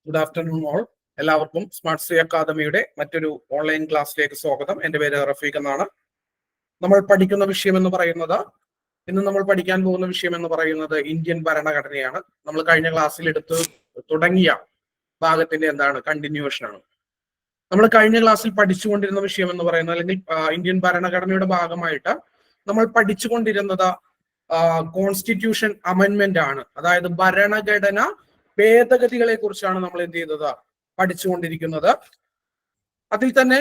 Good afternoon all. എല്ലാവർക്കും smart Shri അക്കാദമിയുടെ മറ്റൊരു ഓൺലൈൻ ക്ലാസ്സിലേക്ക് സ്വാഗതം. എൻ്റെ പേര് റഫീഖ് എന്നാണ്. നമ്മൾ പഠിക്കുന്ന വിഷയം എന്ന് പറയുന്നത്, ഇന്ന് നമ്മൾ പഠിക്കാൻ പോകുന്ന വിഷയം എന്ന് പറയുന്നത് ഇന്ത്യൻ ഭരണഘടനയാണ്. നമ്മൾ കഴിഞ്ഞ ക്ലാസ്സിൽ എടുത്ത് തുടങ്ങിയ ഭാഗത്തിന്റെ കണ്ടിന്യൂവേഷൻ ആണ്. നമ്മൾ കഴിഞ്ഞ ക്ലാസ്സിൽ പഠിച്ചുകൊണ്ടിരുന്ന വിഷയം എന്ന് പറയുന്നത്, അല്ലെങ്കിൽ ഇന്ത്യൻ ഭരണഘടനയുടെ ഭാഗമായിട്ട് നമ്മൾ പഠിച്ചുകൊണ്ടിരുന്നത് കോൺസ്റ്റിറ്റ്യൂഷൻ അമെൻമെന്റ് ആണ്. അതായത് ഭരണഘടന ഭേദഗതികളെ കുറിച്ചാണ് നമ്മൾ എന്ത് ചെയ്തത്, പഠിച്ചുകൊണ്ടിരിക്കുന്നത്. അതിൽ തന്നെ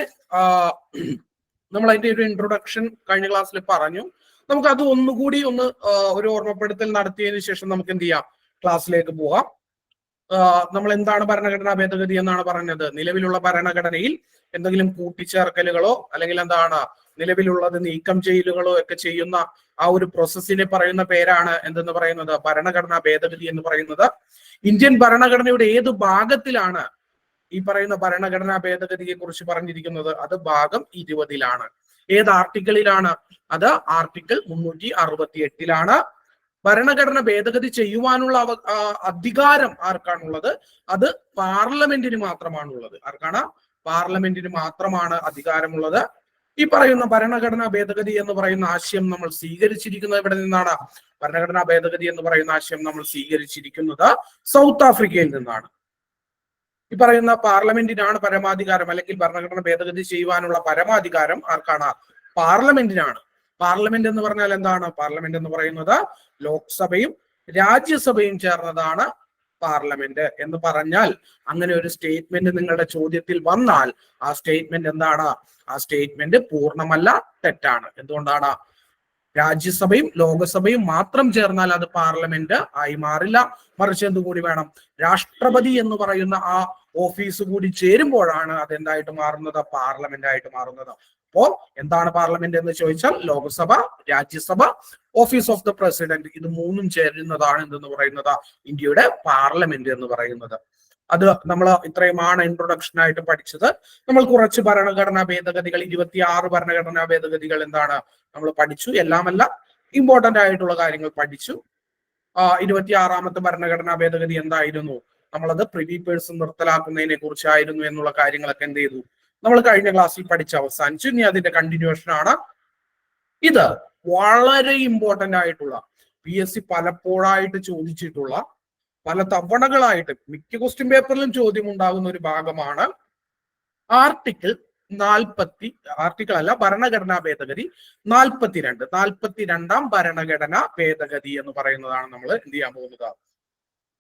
നമ്മൾ അതിന്റെ ഒരു ഇൻട്രൊഡക്ഷൻ കഴിഞ്ഞ ക്ലാസ്സിൽ പറഞ്ഞു. നമുക്ക് അത് ഒന്നുകൂടി ഒരു ഓർമ്മപ്പെടുത്തൽ നടത്തിയതിനു ശേഷം നമുക്ക് എന്ത് ചെയ്യാം, ക്ലാസ്സിലേക്ക് പോവാം. നമ്മൾ എന്താണ് ഭരണഘടനാ ഭേദഗതി എന്നാണ് പറഞ്ഞത്. നിലവിലുള്ള ഭരണഘടനയിൽ എന്തെങ്കിലും കൂട്ടിച്ചേർക്കലുകളോ അല്ലെങ്കിൽ നിലവിലുള്ളത് നീക്കം ചെയ്യലുകളോ ഒക്കെ ചെയ്യുന്ന ആ ഒരു പ്രോസസ്സിനെ പറയുന്ന പേരാണ് എന്തെന്ന് പറയുന്നത്, ഭരണഘടനാ ഭേദഗതി എന്ന് പറയുന്നത്. ഇന്ത്യൻ ഭരണഘടനയുടെ ഏത് ഭാഗത്തിലാണ് ഈ പറയുന്ന ഭരണഘടനാ ഭേദഗതിയെ കുറിച്ച് പറഞ്ഞിരിക്കുന്നത്? അത് ഭാഗം 20-ലാണ്. ഏത് ആർട്ടിക്കിളിലാണ്? അത് ആർട്ടിക്കിൾ 368-ലാണ്. ഭരണഘടന ഭേദഗതി ചെയ്യുവാനുള്ള അധികാരം ആർക്കാണുള്ളത്? അത് പാർലമെന്റിന് മാത്രമാണുള്ളത്. ആർക്കാണ്? പാർലമെന്റിന് മാത്രമാണ് അധികാരമുള്ളത്. ഈ പറയുന്ന ഭരണഘടനാ ഭേദഗതി എന്ന് പറയുന്ന ആശയം നമ്മൾ സ്വീകരിച്ചിരിക്കുന്നത് ഇവിടെ നിന്നാണ്. ഭരണഘടനാ ഭേദഗതി എന്ന് പറയുന്ന ആശയം നമ്മൾ സ്വീകരിച്ചിരിക്കുന്നത് സൗത്ത് ആഫ്രിക്കയിൽ നിന്നാണ്. ഈ പറയുന്ന പാർലമെന്റിനാണ് പരമാധികാരം, അല്ലെങ്കിൽ ഭരണഘടന ഭേദഗതി ചെയ്യുവാനുള്ള പരമാധികാരം ആർക്കാണ്? പാർലമെന്റിനാണ്. പാർലമെന്റ് എന്ന് പറഞ്ഞാൽ എന്താണ്? പാർലമെന്റ് എന്ന് പറയുന്നത് ലോക്സഭയും രാജ്യസഭയും ചേർന്നതാണ് പാർലമെന്റ് എന്ന് പറഞ്ഞാൽ. അങ്ങനെ ഒരു സ്റ്റേറ്റ്മെന്റ് നിങ്ങളുടെ ചോദ്യത്തിൽ വന്നാൽ ആ സ്റ്റേറ്റ്മെന്റ് എന്താണ്? ആ സ്റ്റേറ്റ്മെന്റ് പൂർണ്ണമല്ല, തെറ്റാണ്. എന്തുകൊണ്ടാണ്? രാജ്യസഭയും ലോകസഭയും മാത്രം ചേർന്നാൽ അത് പാർലമെന്റ് ആയി മാറില്ല. മറിച്ച് എന്തുകൂടി വേണം? രാഷ്ട്രപതി എന്ന് പറയുന്ന ആ ഓഫീസ് കൂടി ചേരുമ്പോഴാണ് അതെന്തായിട്ട് മാറുന്നത്? പാർലമെന്റ് ആയിട്ട് മാറുന്നത്. അപ്പോൾ എന്താണ് പാർലമെന്റ് എന്ന് ചോദിച്ചാൽ Lok Sabha, Rajya Sabha, office of the president, ഇത് മൂന്നും ചേരുന്നതാണ് എന്തെന്ന് പറയുന്നത് ഇന്ത്യയുടെ പാർലമെന്റ് എന്ന് പറയുന്നത്. അത് നമ്മൾ ഇത്രയുമാണ് ഇൻട്രൊഡക്ഷൻ ആയിട്ട് പഠിച്ചത്. നമ്മൾ കുറച്ച് ഭരണഘടനാ ഭേദഗതികൾ, 26 ഭരണഘടനാ ഭേദഗതികൾ നമ്മൾ പഠിച്ചു. എല്ലാമല്ല, ഇമ്പോർട്ടന്റ് ആയിട്ടുള്ള കാര്യങ്ങൾ പഠിച്ചു. 26ാമത്തെ ഭരണഘടനാ ഭേദഗതി എന്തായിരുന്നു? നമ്മളത് പ്രിവി പേഴ്സൺ നിർത്തലാക്കുന്നതിനെ കുറിച്ചായിരുന്നു എന്നുള്ള കാര്യങ്ങളൊക്കെ എന്ത് ചെയ്തു, നമ്മൾ കഴിഞ്ഞ ക്ലാസ്സിൽ പഠിച്ച് അവസാനിച്ചു. ഇനി അതിന്റെ കണ്ടിന്യൂവേഷൻ ആണ് ഇത്. വളരെ ഇമ്പോർട്ടന്റ് ആയിട്ടുള്ള, PSC പലപ്പോഴായിട്ട് ചോദിച്ചിട്ടുള്ള, പല തവണകളായിട്ട് മിക്ക ക്വസ്റ്റ്യൻ പേപ്പറിലും ചോദ്യം ഉണ്ടാകുന്ന ഒരു ഭാഗമാണ് ആർട്ടിക്കിൾ 40 ഭരണഘടനാ ഭേദഗതി 42ാം ഭരണഘടനാ ഭേദഗതി എന്ന് പറയുന്നതാണ് നമ്മൾ എന്ത് ചെയ്യാൻ പോകുന്നത്,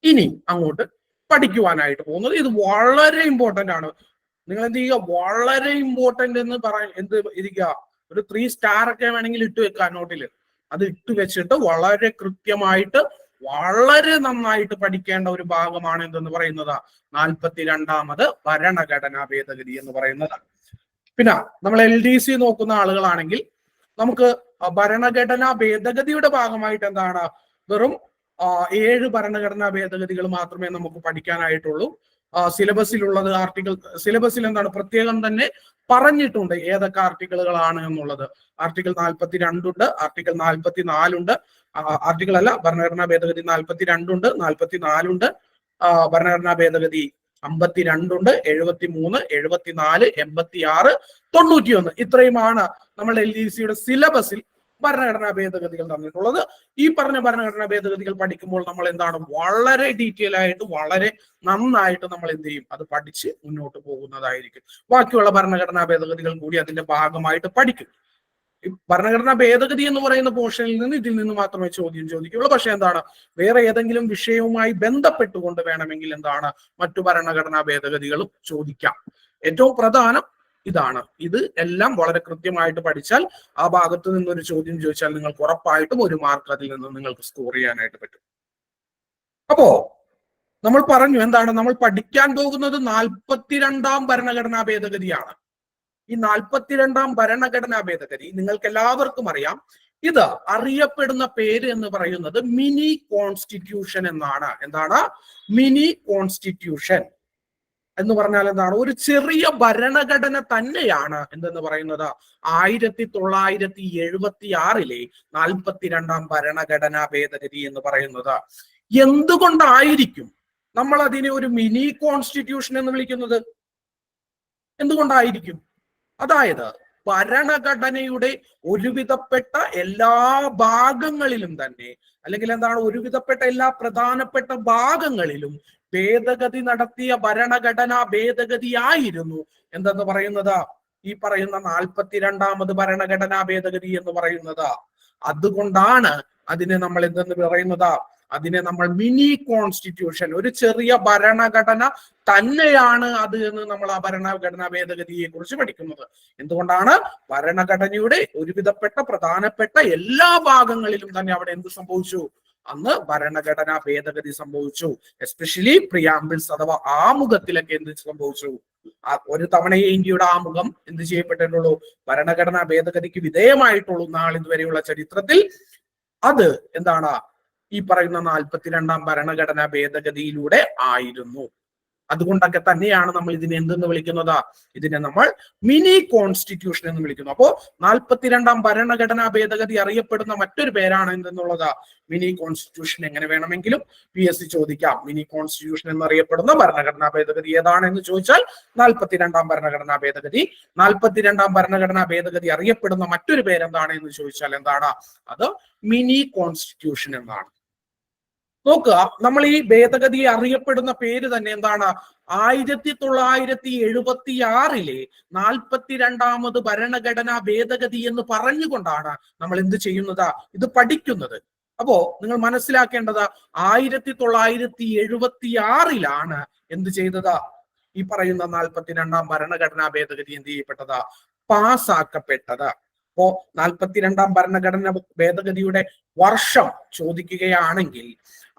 ഇനി അങ്ങോട്ട് പഠിക്കുവാനായിട്ട് പോകുന്നത്. ഇത് വളരെ ഇമ്പോർട്ടന്റ് ആണ്. നിങ്ങൾ എന്ത് ചെയ്യുക, വളരെ ഇമ്പോർട്ടന്റ് എന്ന് ഇരിക്കുക. ഒരു 3 സ്റ്റാർ ഒക്കെ വേണമെങ്കിൽ ഇട്ട് വെക്കുക നോട്ടിൽ. അത് ഇട്ട് വെച്ചിട്ട് വളരെ കൃത്യമായിട്ട് വളരെ നന്നായിട്ട് പഠിക്കേണ്ട ഒരു ഭാഗമാണ് എന്തെന്ന് പറയുന്നത് 42ാമത് ഭരണഘടനാ ഭേദഗതി എന്ന് പറയുന്നത്. പിന്നെ നമ്മൾ LDC നോക്കുന്ന ആളുകളാണെങ്കിൽ നമുക്ക് ഭരണഘടനാ ഭേദഗതിയുടെ ഭാഗമായിട്ട് വെറും 7 ഭരണഘടനാ ഭേദഗതികൾ മാത്രമേ നമുക്ക് പഠിക്കാനായിട്ടുള്ളൂ. സിലബസിലുള്ളത് സിലബസിൽ പ്രത്യേകം തന്നെ പറഞ്ഞിട്ടുണ്ട് ഏതൊക്കെ ആർട്ടിക്കിളുകളാണ് എന്നുള്ളത്. ആർട്ടിക്കിൾ 42 ഉണ്ട്, ആർട്ടിക്കിൾ 44 ഉണ്ട്, ഭരണഘടനാ ഭേദഗതി 42 ഉണ്ട്, 44 ഉണ്ട്, ഭരണഘടനാ ഭേദഗതി 52 ഉണ്ട്, 73, 74, 86, 91. ഇത്രയുമാണ് നമ്മുടെ LDCയുടെ സിലബസിൽ ഭരണഘടനാ ഭേദഗതികൾ തന്നിട്ടുള്ളത്. ഈ പറഞ്ഞ ഭരണഘടനാ ഭേദഗതികൾ പഠിക്കുമ്പോൾ നമ്മൾ വളരെ ഡീറ്റെയിൽ ആയിട്ട്, വളരെ നന്നായിട്ട് നമ്മൾ എന്ത് ചെയ്യും, അത് പഠിച്ച് മുന്നോട്ട് പോകുന്നതായിരിക്കും. ബാക്കിയുള്ള ഭരണഘടനാ ഭേദഗതികൾ കൂടി അതിന്റെ ഭാഗമായിട്ട് പഠിക്കും. ഈ ഭരണഘടനാ ഭേദഗതി എന്ന് പറയുന്ന പോർഷനിൽ നിന്ന് ഇതിൽ നിന്ന് മാത്രമേ ചോദ്യം ചോദിക്കുകയുള്ളൂ. പക്ഷെ വേറെ ഏതെങ്കിലും വിഷയവുമായി ബന്ധപ്പെട്ടുകൊണ്ട് വേണമെങ്കിൽ മറ്റു ഭരണഘടനാ ഭേദഗതികളും ചോദിക്കാം. ഏറ്റവും പ്രധാനം ഇതാണ്. ഇത് എല്ലാം വളരെ കൃത്യമായിട്ട് പഠിച്ചാൽ ആ ഭാഗത്ത് നിന്നൊരു ചോദ്യം ചോദിച്ചാൽ നിങ്ങൾക്ക് ഉറപ്പായിട്ടും 1 മാർക്ക് അതിൽ നിന്ന് നിങ്ങൾക്ക് സ്കോർ ചെയ്യാനായിട്ട് പറ്റും. അപ്പോ നമ്മൾ പറഞ്ഞു നമ്മൾ പഠിക്കാൻ പോകുന്നത് 42ാം ഭരണഘടനാ ഭേദഗതിയാണ്. ഈ 42ാം ഭരണഘടനാ ഭേദഗതി നിങ്ങൾക്ക് എല്ലാവർക്കും അറിയാം. ഇത് അറിയപ്പെടുന്ന പേര് എന്ന് പറയുന്നത് മിനി കോൺസ്റ്റിറ്റ്യൂഷൻ എന്നാണ്. മിനി കോൺസ്റ്റിറ്റ്യൂഷൻ എന്ന് പറഞ്ഞാൽ ഒരു ചെറിയ ഭരണഘടന തന്നെയാണ് എന്തെന്ന് പറയുന്നത് 1976-ലെ 42ാം ഭരണഘടനാ ഭേദഗതി എന്ന് പറയുന്നത്. എന്തുകൊണ്ടായിരിക്കും നമ്മൾ അതിനെ ഒരു മിനി കോൺസ്റ്റിറ്റ്യൂഷൻ എന്ന് വിളിക്കുന്നത്? എന്തുകൊണ്ടായിരിക്കും? അതായത് ഭരണഘടനയുടെ ഒരുവിധപ്പെട്ട എല്ലാ ഭാഗങ്ങളിലും തന്നെ, അല്ലെങ്കിൽ എന്താണ്, ഒരുവിധപ്പെട്ട എല്ലാ പ്രധാനപ്പെട്ട ഭാഗങ്ങളിലും ഭേദഗതി നടത്തിയ ഭരണഘടനാ ഭേദഗതിയായിരുന്നു എന്തെന്ന് പറയുന്നത്, ഈ പറയുന്ന 42ാമത് ഭരണഘടനാ ഭേദഗതി എന്ന് പറയുന്നത്. അതുകൊണ്ടാണ് അതിനെ നമ്മൾ എന്തെന്ന് പറയുന്നത്, അതിനെ നമ്മൾ മിനി കോൺസ്റ്റിറ്റ്യൂഷൻ, ഒരു ചെറിയ ഭരണഘടന തന്നെയാണ് അത് എന്ന് നമ്മൾ ആ ഭരണഘടനാ ഭേദഗതിയെ കുറിച്ച് പഠിക്കുന്നത്. എന്തുകൊണ്ടാണ്? ഭരണഘടനയുടെ ഒരുവിധപ്പെട്ട പ്രധാനപ്പെട്ട എല്ലാ ഭാഗങ്ങളിലും തന്നെ അവിടെ എന്ത് സംഭവിച്ചു? അന്ന് ഭരണഘടനാ ഭേദഗതി സംഭവിച്ചു. എസ്പെഷ്യലി പ്രിയാമ്പിൾസ് അഥവാ ആമുഖത്തിലൊക്കെ എന്ത് സംഭവിച്ചു? ഒരു തവണയെ ഇന്ത്യയുടെ ആമുഖം എന്ത് ചെയ്യപ്പെട്ടിട്ടുള്ളൂ? ഭരണഘടനാ ഭേദഗതിക്ക് വിധേയമായിട്ടുള്ളൂ നാളിതുവരെയുള്ള ചരിത്രത്തിൽ. അത് എന്താണ്? ഈ പറയുന്ന 42ാം ഭരണഘടനാ ഭേദഗതിയിലൂടെ ആയിരുന്നു. അതുകൊണ്ടൊക്കെ തന്നെയാണ് നമ്മൾ ഇതിനെ എന്തെന്ന് വിളിക്കുന്നത്? ഇതിനെ നമ്മൾ മിനി കോൺസ്റ്റിറ്റ്യൂഷൻ എന്ന് വിളിക്കുന്നു. അപ്പോ 42ാം ഭരണഘടനാ ഭേദഗതി അറിയപ്പെടുന്ന മറ്റൊരു പേരാണ് എന്തെന്നുള്ളത്, മിനി കോൺസ്റ്റിറ്റ്യൂഷൻ. എങ്ങനെ വേണമെങ്കിലും PSC ചോദിക്കാം. മിനി കോൺസ്റ്റിറ്റ്യൂഷൻ എന്നറിയപ്പെടുന്ന ഭരണഘടനാ ഭേദഗതി ഏതാണ് എന്ന് ചോദിച്ചാൽ 42ാം ഭരണഘടനാ ഭേദഗതി. 42ാം ഭരണഘടനാ ഭേദഗതി അറിയപ്പെടുന്ന മറ്റൊരു പേരെന്താണ് എന്ന് ചോദിച്ചാൽ എന്താണ്? അത് മിനി കോൺസ്റ്റിറ്റ്യൂഷൻ എന്നാണ്. നോക്കുക, നമ്മൾ ഈ ഭേദഗതിയെ അറിയപ്പെടുന്ന പേര് തന്നെ എന്താണ്? 1976 42ാമത് ഭരണഘടനാ ഭേദഗതി എന്ന് പറഞ്ഞുകൊണ്ടാണ് നമ്മൾ എന്ത് ചെയ്യുന്നത്? ഇത് പഠിക്കുന്നത്. അപ്പോ നിങ്ങൾ മനസ്സിലാക്കേണ്ടത് 1976 എന്ത് ചെയ്തത്? ഈ പറയുന്ന 42ാം ഭരണഘടനാ ഭേദഗതി എന്ത് ചെയ്യപ്പെട്ടത്? പാസ്സാക്കപ്പെട്ടത്. അപ്പോ 42ാം ഭരണഘടനാ ഭേദഗതിയുടെ വർഷം ചോദിക്കുകയാണെങ്കിൽ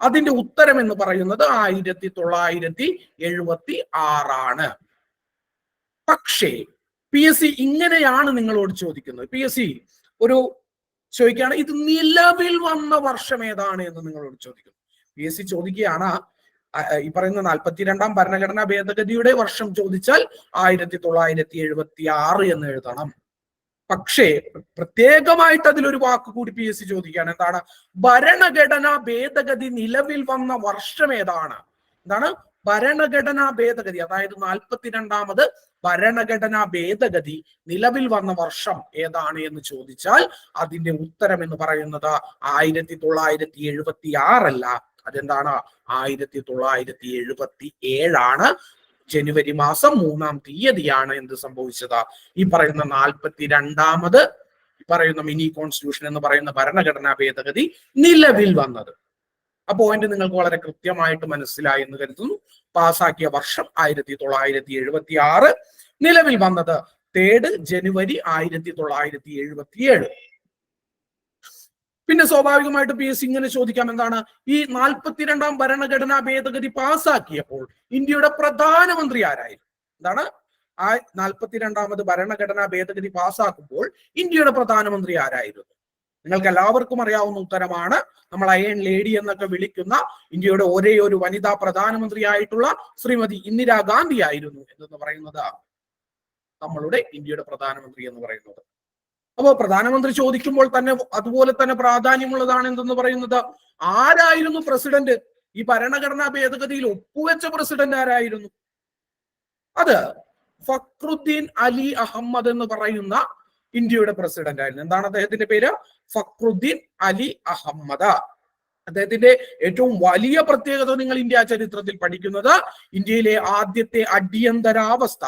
അതിന്റെ ഉത്തരം എന്ന് പറയുന്നത് 1976. പക്ഷേ PSC ഇങ്ങനെയാണ് നിങ്ങളോട് ചോദിക്കുന്നത്. PSC ഒരു ചോദിക്കുകയാണ്, ഇത് നിലവിൽ വന്ന വർഷം ഏതാണ് എന്ന് നിങ്ങളോട് ചോദിക്കുന്നു. PSC ചോദിക്കുകയാണ്, ഈ പറയുന്ന 42ാം ഭരണഘടനാ ഭേദഗതിയുടെ വർഷം ചോദിച്ചാൽ 1976 എന്ന് എഴുതണം. പക്ഷേ പ്രത്യേകമായിട്ട് അതിലൊരു വാക്ക് കൂടി PSC ചോദിക്കുകയാണ്. എന്താണ്? ഭരണഘടനാ ഭേദഗതി നിലവിൽ വന്ന വർഷം ഏതാണ്? എന്താണ്? ഭരണഘടനാ ഭേദഗതി, അതായത് 42ാമത് ഭരണഘടനാ ഭേദഗതി നിലവിൽ വന്ന വർഷം ഏതാണ് എന്ന് ചോദിച്ചാൽ അതിന്റെ ഉത്തരം എന്ന് പറയുന്നത് 1976 അല്ല. അതെന്താണ്? 1977 ജനുവരി മാസം 3-ാം തീയതിയാണ് എന്ത് സംഭവിച്ചത്? ഈ പറയുന്ന 42ാമത് പറയുന്ന മിനി കോൺസ്റ്റിറ്റ്യൂഷൻ എന്ന് പറയുന്ന ഭരണഘടനാ ഭേദഗതി നിലവിൽ വന്നത്. ആ പോയിന്റ് നിങ്ങൾക്ക് വളരെ കൃത്യമായിട്ട് മനസ്സിലായി എന്ന് കരുതുന്നു. പാസാക്കിയ വർഷം 1976, നിലവിൽ വന്നത് 3 ജനുവരി 1977. പിന്നെ സ്വാഭാവികമായിട്ട് PSC ഇങ്ങനെ ചോദിക്കാം, എന്താണ്? ഈ 42ാം ഭരണഘടനാ ഭേദഗതി പാസ്സാക്കിയപ്പോൾ ഇന്ത്യയുടെ പ്രധാനമന്ത്രി ആരായിരുന്നു? എന്താണ്? ആ 42ാമത് ഭരണഘടനാ ഭേദഗതി പാസ്സാക്കുമ്പോൾ ഇന്ത്യയുടെ പ്രധാനമന്ത്രി ആരായിരുന്നു? നിങ്ങൾക്ക് എല്ലാവർക്കും അറിയാവുന്ന ഉത്തരമാണ്. നമ്മൾ അയൺ ലേഡി എന്നൊക്കെ വിളിക്കുന്ന ഇന്ത്യയുടെ ഒരേ ഒരു വനിതാ പ്രധാനമന്ത്രിയായിട്ടുള്ള ശ്രീമതി ഇന്ദിരാഗാന്ധി ആയിരുന്നു എന്ന് പറയുന്നത് നമ്മളുടെ ഇന്ത്യയുടെ പ്രധാനമന്ത്രി എന്ന് പറയുന്നത്. അപ്പോ പ്രധാനമന്ത്രി ചോദിക്കുമ്പോൾ തന്നെ അതുപോലെ തന്നെ പ്രാധാന്യമുള്ളതാണ് എന്തെന്ന് പറയുന്നത്, ആരായിരുന്നു പ്രസിഡന്റ്? ഈ ഭരണഘടനാ ഭേദഗതിയിൽ ഒപ്പുവെച്ച പ്രസിഡന്റ് ആരായിരുന്നു? അത് ഫക്രുദ്ദീൻ അലി അഹമ്മദ് എന്ന് പറയുന്ന ഇന്ത്യയുടെ പ്രസിഡന്റ് ആയിരുന്നു. എന്താണ് അദ്ദേഹത്തിന്റെ പേര്? ഫക്രുദ്ദീൻ അലി അഹമ്മദ്. അദ്ദേഹത്തിന്റെ ഏറ്റവും വലിയ പ്രത്യേകത നിങ്ങൾ ഇന്ത്യ ചരിത്രത്തിൽ പഠിക്കുന്നത്, ഇന്ത്യയിലെ ആദ്യത്തെ അടിയന്തരാവസ്ഥ,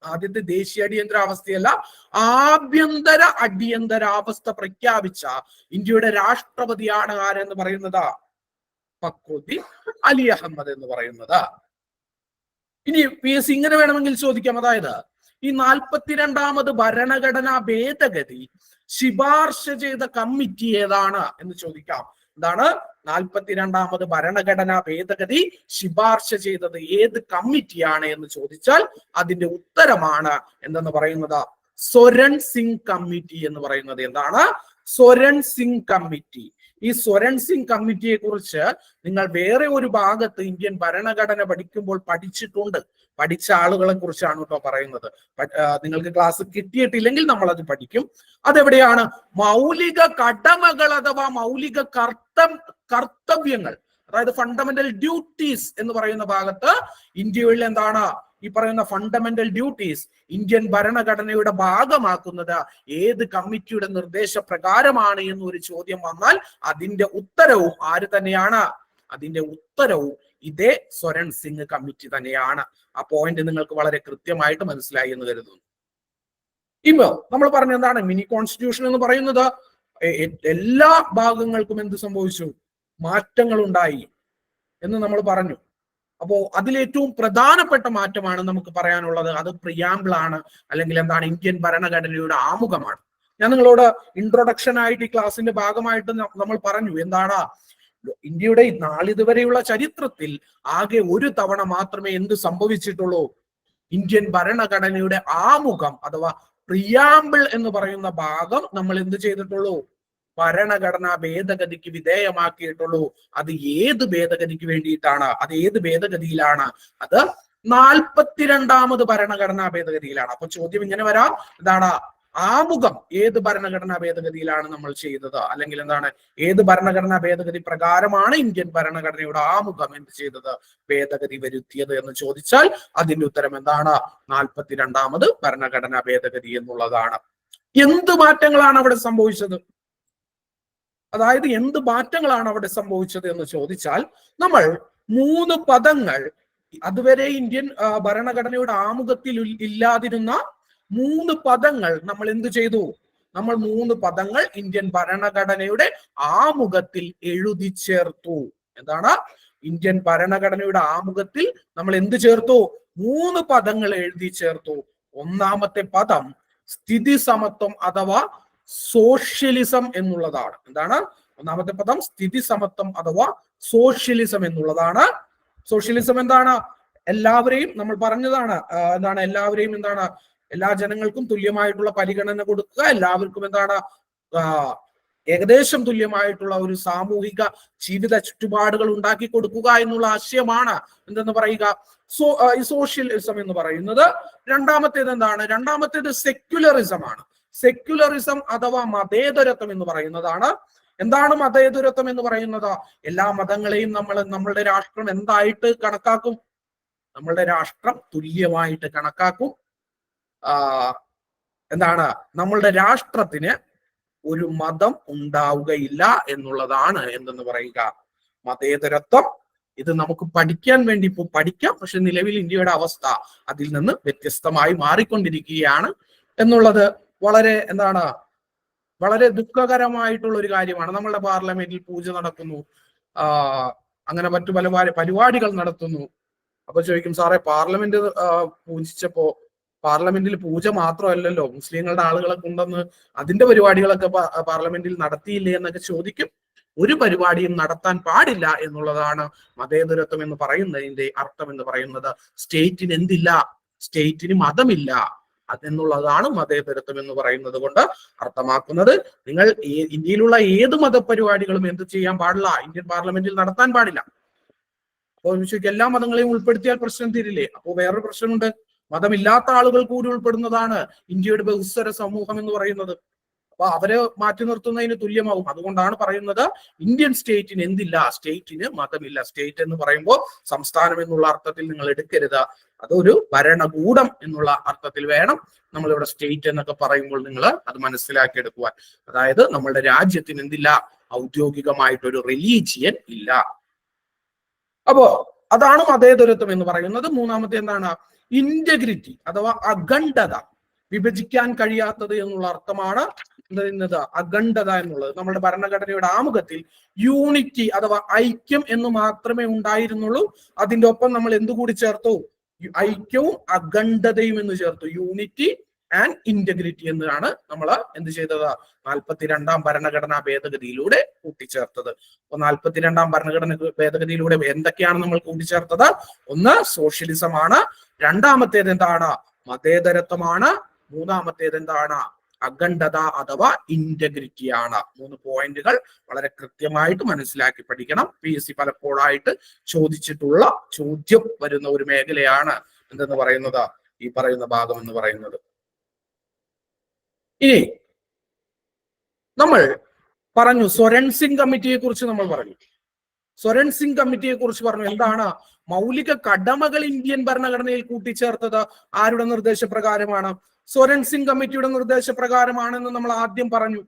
ആദ്യത്തെ ദേശീയ അടിയന്തരാവസ്ഥയല്ല, ആഭ്യന്തര അടിയന്തരാവസ്ഥ പ്രഖ്യാപിച്ച ഇന്ത്യയുടെ രാഷ്ട്രപതിയാണ് ആരെന്ന് പറയുന്നത്? ഫക്രുദ്ദീൻ അലി അഹമ്മദ് എന്ന് പറയുന്നത്. ഇനി PSC ഇങ്ങനെ വേണമെങ്കിൽ ചോദിക്കാം, അതായത് ഈ 42ാമത് ഭരണഘടനാ ഭേദഗതി ശുപാർശ ചെയ്ത കമ്മിറ്റി ഏതാണ് എന്ന് ചോദിക്കാം. എന്താണ്? 42ാമത് ഭരണഘടനാ ഭേദഗതി ശുപാർശ ചെയ്തത് ഏത് കമ്മിറ്റിയാണ് എന്ന് ചോദിച്ചാൽ അതിന്റെ ഉത്തരമാണ് എന്തെന്ന് പറയുന്നത്? സ്വരൺ സിംഗ് കമ്മിറ്റി എന്ന് പറയുന്നത്. എന്താണ്? സ്വരൺ സിംഗ് കമ്മിറ്റി. ഈ സ്വരൺ സിംഗ് കമ്മിറ്റിയെ കുറിച്ച് നിങ്ങൾ വേറെ ഒരു ഭാഗത്ത് ഇന്ത്യൻ ഭരണഘടന പഠിക്കുമ്പോൾ പഠിച്ചിട്ടുണ്ട്. പഠിച്ച ആളുകളെ കുറിച്ചാണ് കേട്ടോ പറയുന്നത്. നിങ്ങൾക്ക് ക്ലാസ് കിട്ടിയിട്ടില്ലെങ്കിൽ നമ്മൾ അത് പഠിക്കും. അതെവിടെയാണ്? മൗലിക കടമകൾ അഥവാ മൗലിക കർത്തവ്യങ്ങൾ, അതായത് ഫണ്ടമെന്റൽ ഡ്യൂട്ടീസ് എന്ന് പറയുന്ന ഭാഗത്ത് ഇന്ത്യയിൽ എന്താണ് ഈ പറയുന്ന ഫണ്ടമെന്റൽ ഡ്യൂട്ടീസ് ഇന്ത്യൻ ഭരണഘടനയുടെ ഭാഗമാക്കുന്നത് ഏത് കമ്മിറ്റിയുടെ നിർദ്ദേശപ്രകാരമാണ് എന്നൊരു ചോദ്യം വന്നാൽ അതിന്റെ ഉത്തരവും ആര് തന്നെയാണ്? അതിന്റെ ഉത്തരവും ഇതേ സ്വരൺ സിംഗ് കമ്മിറ്റി തന്നെയാണ്. ആ പോയിന്റ് നിങ്ങൾക്ക് വളരെ കൃത്യമായിട്ട് മനസ്സിലായി എന്ന് കരുതുന്നു. ഇപ്പോ നമ്മൾ പറഞ്ഞ എന്താണ് മിനി കോൺസ്റ്റിറ്റ്യൂഷൻ എന്ന് പറയുന്നത്? എല്ലാ ഭാഗങ്ങൾക്കും എന്ത് സംഭവിച്ചു? മാറ്റങ്ങൾ ഉണ്ടായി എന്ന് നമ്മൾ പറഞ്ഞു. അപ്പോ അതിലേറ്റവും പ്രധാനപ്പെട്ട മാറ്റമാണ് നമുക്ക് പറയാനുള്ളത്. അത് പ്രിയാമ്പിൾ ആണ്, അല്ലെങ്കിൽ എന്താണ് ഇന്ത്യൻ ഭരണഘടനയുടെ ആമുഖമാണ്. ഞാൻ നിങ്ങളോട് ഇൻട്രൊഡക്ഷൻ ആയിട്ട് ഈ ക്ലാസിന്റെ ഭാഗമായിട്ട് നമ്മൾ പറഞ്ഞു എന്താണ് ഇന്ത്യയുടെ നാളിതുവരെയുള്ള ചരിത്രത്തിൽ ആകെ ഒരു തവണ മാത്രമേ എന്ത് സംഭവിച്ചിട്ടുള്ളൂ? ഇന്ത്യൻ ഭരണഘടനയുടെ ആമുഖം അഥവാ പ്രിയാമ്പിൾ എന്ന് പറയുന്ന ഭാഗം നമ്മൾ എന്ത് ചെയ്തിട്ടുള്ളൂ? ഭരണഘടനാ ഭേദഗതിക്ക് വിധേയമാക്കിയിട്ടുള്ളൂ. അത് ഏത് ഭേദഗതിക്ക് വേണ്ടിയിട്ടാണ്? അത് ഏത് ഭേദഗതിയിലാണ്? അത് 42ാമത് ഭരണഘടനാ ഭേദഗതിയിലാണ്. അപ്പൊ ചോദ്യം ഇങ്ങനെ വരാം, എന്താണ് ആമുഖം ഏത് ഭരണഘടനാ ഭേദഗതിയിലാണ് നമ്മൾ ചെയ്തത്, അല്ലെങ്കിൽ എന്താണ് ഏത് ഭരണഘടനാ ഭേദഗതി പ്രകാരമാണ് ഇന്ത്യൻ ഭരണഘടനയുടെ ആമുഖം എന്ത് ചെയ്തത്? ഭേദഗതി വരുത്തിയത് എന്ന് ചോദിച്ചാൽ അതിന്റെ ഉത്തരം എന്താണ്? 42ാമത് ഭരണഘടനാ ഭേദഗതി എന്നുള്ളതാണ്. എന്ത് മാറ്റങ്ങളാണ് അവിടെ സംഭവിച്ചത്? അതായത് എന്ത് മാറ്റങ്ങളാണ് അവിടെ സംഭവിച്ചത് എന്ന് ചോദിച്ചാൽ നമ്മൾ 3 പദങ്ങൾ അതുവരെ ഇന്ത്യൻ ഭരണഘടനയുടെ ആമുഖത്തിൽ ഇല്ലാതിരുന്ന 3 പദങ്ങൾ നമ്മൾ എന്ത് ചെയ്തു? നമ്മൾ 3 പദങ്ങൾ ഇന്ത്യൻ ഭരണഘടനയുടെ ആമുഖത്തിൽ എഴുതി ചേർത്തു. എന്താണ്? ഇന്ത്യൻ ഭരണഘടനയുടെ ആമുഖത്തിൽ നമ്മൾ എന്ത് ചേർത്തു? 3 പദങ്ങൾ എഴുതി ചേർത്തു. ഒന്നാമത്തെ പദം സ്ഥിതി സമത്വം അഥവാ സോഷ്യലിസം എന്നുള്ളതാണ്. എന്താണ് ഒന്നാമത്തെ പദം? സ്ഥിതി സമത്വം അഥവാ സോഷ്യലിസം എന്നുള്ളതാണ്. സോഷ്യലിസം എന്താണ്? എല്ലാവരെയും നമ്മൾ പറഞ്ഞതാണ് എന്താണ് എല്ലാവരെയും എന്താണ് എല്ലാ ജനങ്ങൾക്കും തുല്യമായിട്ടുള്ള പരിഗണന കൊടുക്കുക, എല്ലാവർക്കും എന്താണ് ഏകദേശം തുല്യമായിട്ടുള്ള ഒരു സാമൂഹിക ജീവിത ചുറ്റുപാടുകൾ ഉണ്ടാക്കി കൊടുക്കുക എന്നുള്ള ആശയമാണ് എന്തെന്ന് പറയുക ഈ സോഷ്യലിസം എന്ന് പറയുന്നത്. രണ്ടാമത്തേത് എന്താണ്? രണ്ടാമത്തേത് സെക്യുലറിസം ആണ്. സെക്യുലറിസം അഥവാ മതേതരത്വം എന്ന് പറയുന്നതാണ്. എന്താണ് മതേതരത്വം എന്ന് പറയുന്നത്? എല്ലാ മതങ്ങളെയും നമ്മളുടെ രാഷ്ട്രം എന്തായിട്ട് കണക്കാക്കും? നമ്മളുടെ രാഷ്ട്രം തുല്യമായിട്ട് കണക്കാക്കും. എന്താണ് നമ്മളുടെ രാഷ്ട്രത്തിന് ഒരു മതം ഉണ്ടാവുകയില്ല എന്നുള്ളതാണ് എന്തെന്ന് പറയുക മതേതരത്വം. ഇത് നമുക്ക് പഠിക്കാൻ വേണ്ടി ഇപ്പോൾ പഠിക്കാം, പക്ഷെ നിലവിൽ ഇന്ത്യയുടെ അവസ്ഥ അതിൽ നിന്ന് വ്യത്യസ്തമായി മാറിക്കൊണ്ടിരിക്കുകയാണ് എന്നുള്ളത് വളരെ എന്താണ് വളരെ ദുഃഖകരമായിട്ടുള്ള ഒരു കാര്യമാണ്. നമ്മളുടെ പാർലമെന്റിൽ പൂജ നടക്കുന്നു, അങ്ങനെ മറ്റു പല പരിപാടികൾ നടത്തുന്നു. അപ്പൊ ചോദിക്കും, സാറേ പാർലമെന്റ് പൂജിച്ചപ്പോ പാർലമെന്റിൽ പൂജ മാത്രമല്ലല്ലോ, മുസ്ലിങ്ങളുടെ ആളുകളെ കൊണ്ടുവന്ന് അതിന്റെ പരിപാടികളൊക്കെ പാർലമെന്റിൽ നടത്തിയില്ലേ എന്നൊക്കെ ചോദിക്കും. ഒരു പരിപാടിയും നടത്താൻ പാടില്ല എന്നുള്ളതാണ് മതേതരത്വം എന്ന് പറയുന്നതിന്റെ അർത്ഥം എന്ന് പറയുന്നത്. സ്റ്റേറ്റിന് എന്തില്ല? സ്റ്റേറ്റിന് മതമില്ല അതെന്നുള്ളതാണ് മതേതരത്വം എന്ന് പറയുന്നത് കൊണ്ട് അർത്ഥമാക്കുന്നത്. നിങ്ങൾ ഇന്ത്യയിലുള്ള ഏത് മതപരിപാടികളും എന്ത് ചെയ്യാൻ പാടില്ല? ഇന്ത്യൻ പാർലമെന്റിൽ നടത്താൻ പാടില്ല. അപ്പോൾ എല്ലാ മതങ്ങളെയും ഉൾപ്പെടുത്തിയാൽ പ്രശ്നം തീരില്ലേ? അപ്പോൾ വേറൊരു പ്രശ്നമുണ്ട്, മതമില്ലാത്ത ആളുകൾ കൂടി ഉൾപ്പെടുന്നതാണ് ഇന്ത്യയുടെ ബഹുസ്വര സമൂഹം എന്ന് പറയുന്നത്. അപ്പൊ അവരെ മാറ്റി നിർത്തുന്നതിന് തുല്യമാവും. അതുകൊണ്ടാണ് പറയുന്നത് ഇന്ത്യൻ സ്റ്റേറ്റിന് എന്തില്ല? സ്റ്റേറ്റിന് മതമില്ല. സ്റ്റേറ്റ് എന്ന് പറയുമ്പോൾ സംസ്ഥാനം എന്നുള്ള അർത്ഥത്തിൽ നിങ്ങൾ എടുക്കരുത്, അതൊരു ഭരണകൂടം എന്നുള്ള അർത്ഥത്തിൽ വേണം നമ്മളിവിടെ സ്റ്റേറ്റ് എന്നൊക്കെ പറയുമ്പോൾ നിങ്ങൾ അത് മനസ്സിലാക്കി എടുക്കുവാൻ. അതായത് നമ്മളുടെ രാജ്യത്തിന് എന്തില്ല? ഔദ്യോഗികമായിട്ടൊരു റിലീജിയൻ ഇല്ല. അപ്പോ അതാണ് മതേതരത്വം എന്ന് പറയുന്നത്. മൂന്നാമത്തെ എന്താണ്? ഇന്റഗ്രിറ്റി അഥവാ അഖണ്ഡത, വിഭജിക്കാൻ കഴിയാത്തത് എന്നുള്ള അർത്ഥമാണ് പറയുന്നത്. അഖണ്ഡത എന്നുള്ളത് നമ്മുടെ ഭരണഘടനയുടെ ആമുഖത്തിൽ യൂണിറ്റി അഥവാ ഐക്യം എന്ന് മാത്രമേ ഉണ്ടായിരുന്നുള്ളൂ. അതിന്റെ ഒപ്പം നമ്മൾ എന്തുകൂടി ചേർത്തു? ഐക്യവും അഖണ്ഡതയും എന്ന് ചേർത്തു. യൂണിറ്റി ആൻഡ് ഇന്റഗ്രിറ്റി എന്നാണ് നമ്മൾ എന്ത് ചെയ്തത്? 42ാം ഭരണഘടനാ ഭേദഗതിയിലൂടെ കൂട്ടിച്ചേർത്തത്. അപ്പൊ 42ാം ഭരണഘടന ഭേദഗതിയിലൂടെ എന്തൊക്കെയാണ് നമ്മൾ കൂട്ടിച്ചേർത്തത്? ഒന്ന് സോഷ്യലിസം ആണ്, രണ്ടാമത്തേത് എന്താണ്? മതേതരത്വമാണ്, മൂന്നാമത്തേത് എന്താണ്? അഖണ്ഡത അഥവാ ഇന്റഗ്രിറ്റി ആണ്. 3 പോയിന്റുകൾ വളരെ കൃത്യമായിട്ട് മനസ്സിലാക്കി പഠിക്കണം. PSC പലപ്പോഴായിട്ട് ചോദിച്ചിട്ടുള്ള ചോദ്യം വരുന്ന ഒരു മേഖലയാണ് എന്തെന്ന് പറയുന്നത് ഈ പറയുന്ന ഭാഗം എന്ന് പറയുന്നത്. ഇനി നമ്മൾ പറഞ്ഞു സ്വരൺ സിംഗ് കമ്മിറ്റിയെ കുറിച്ച് നമ്മൾ പറഞ്ഞു. സ്വരൺ സിംഗ് കമ്മിറ്റിയെ കുറിച്ച് പറഞ്ഞു. എന്താണ്? മൗലിക കടമകൾ ഇന്ത്യൻ ഭരണഘടനയിൽ കൂട്ടിച്ചേർത്തത് ആരുടെ നിർദ്ദേശപ്രകാരമാണ്? സ്വരൺ സിംഗ് കമ്മിറ്റിയുടെ നിർദ്ദേശപ്രകാരമാണെന്ന് നമ്മൾ ആദ്യം പറഞ്ഞു.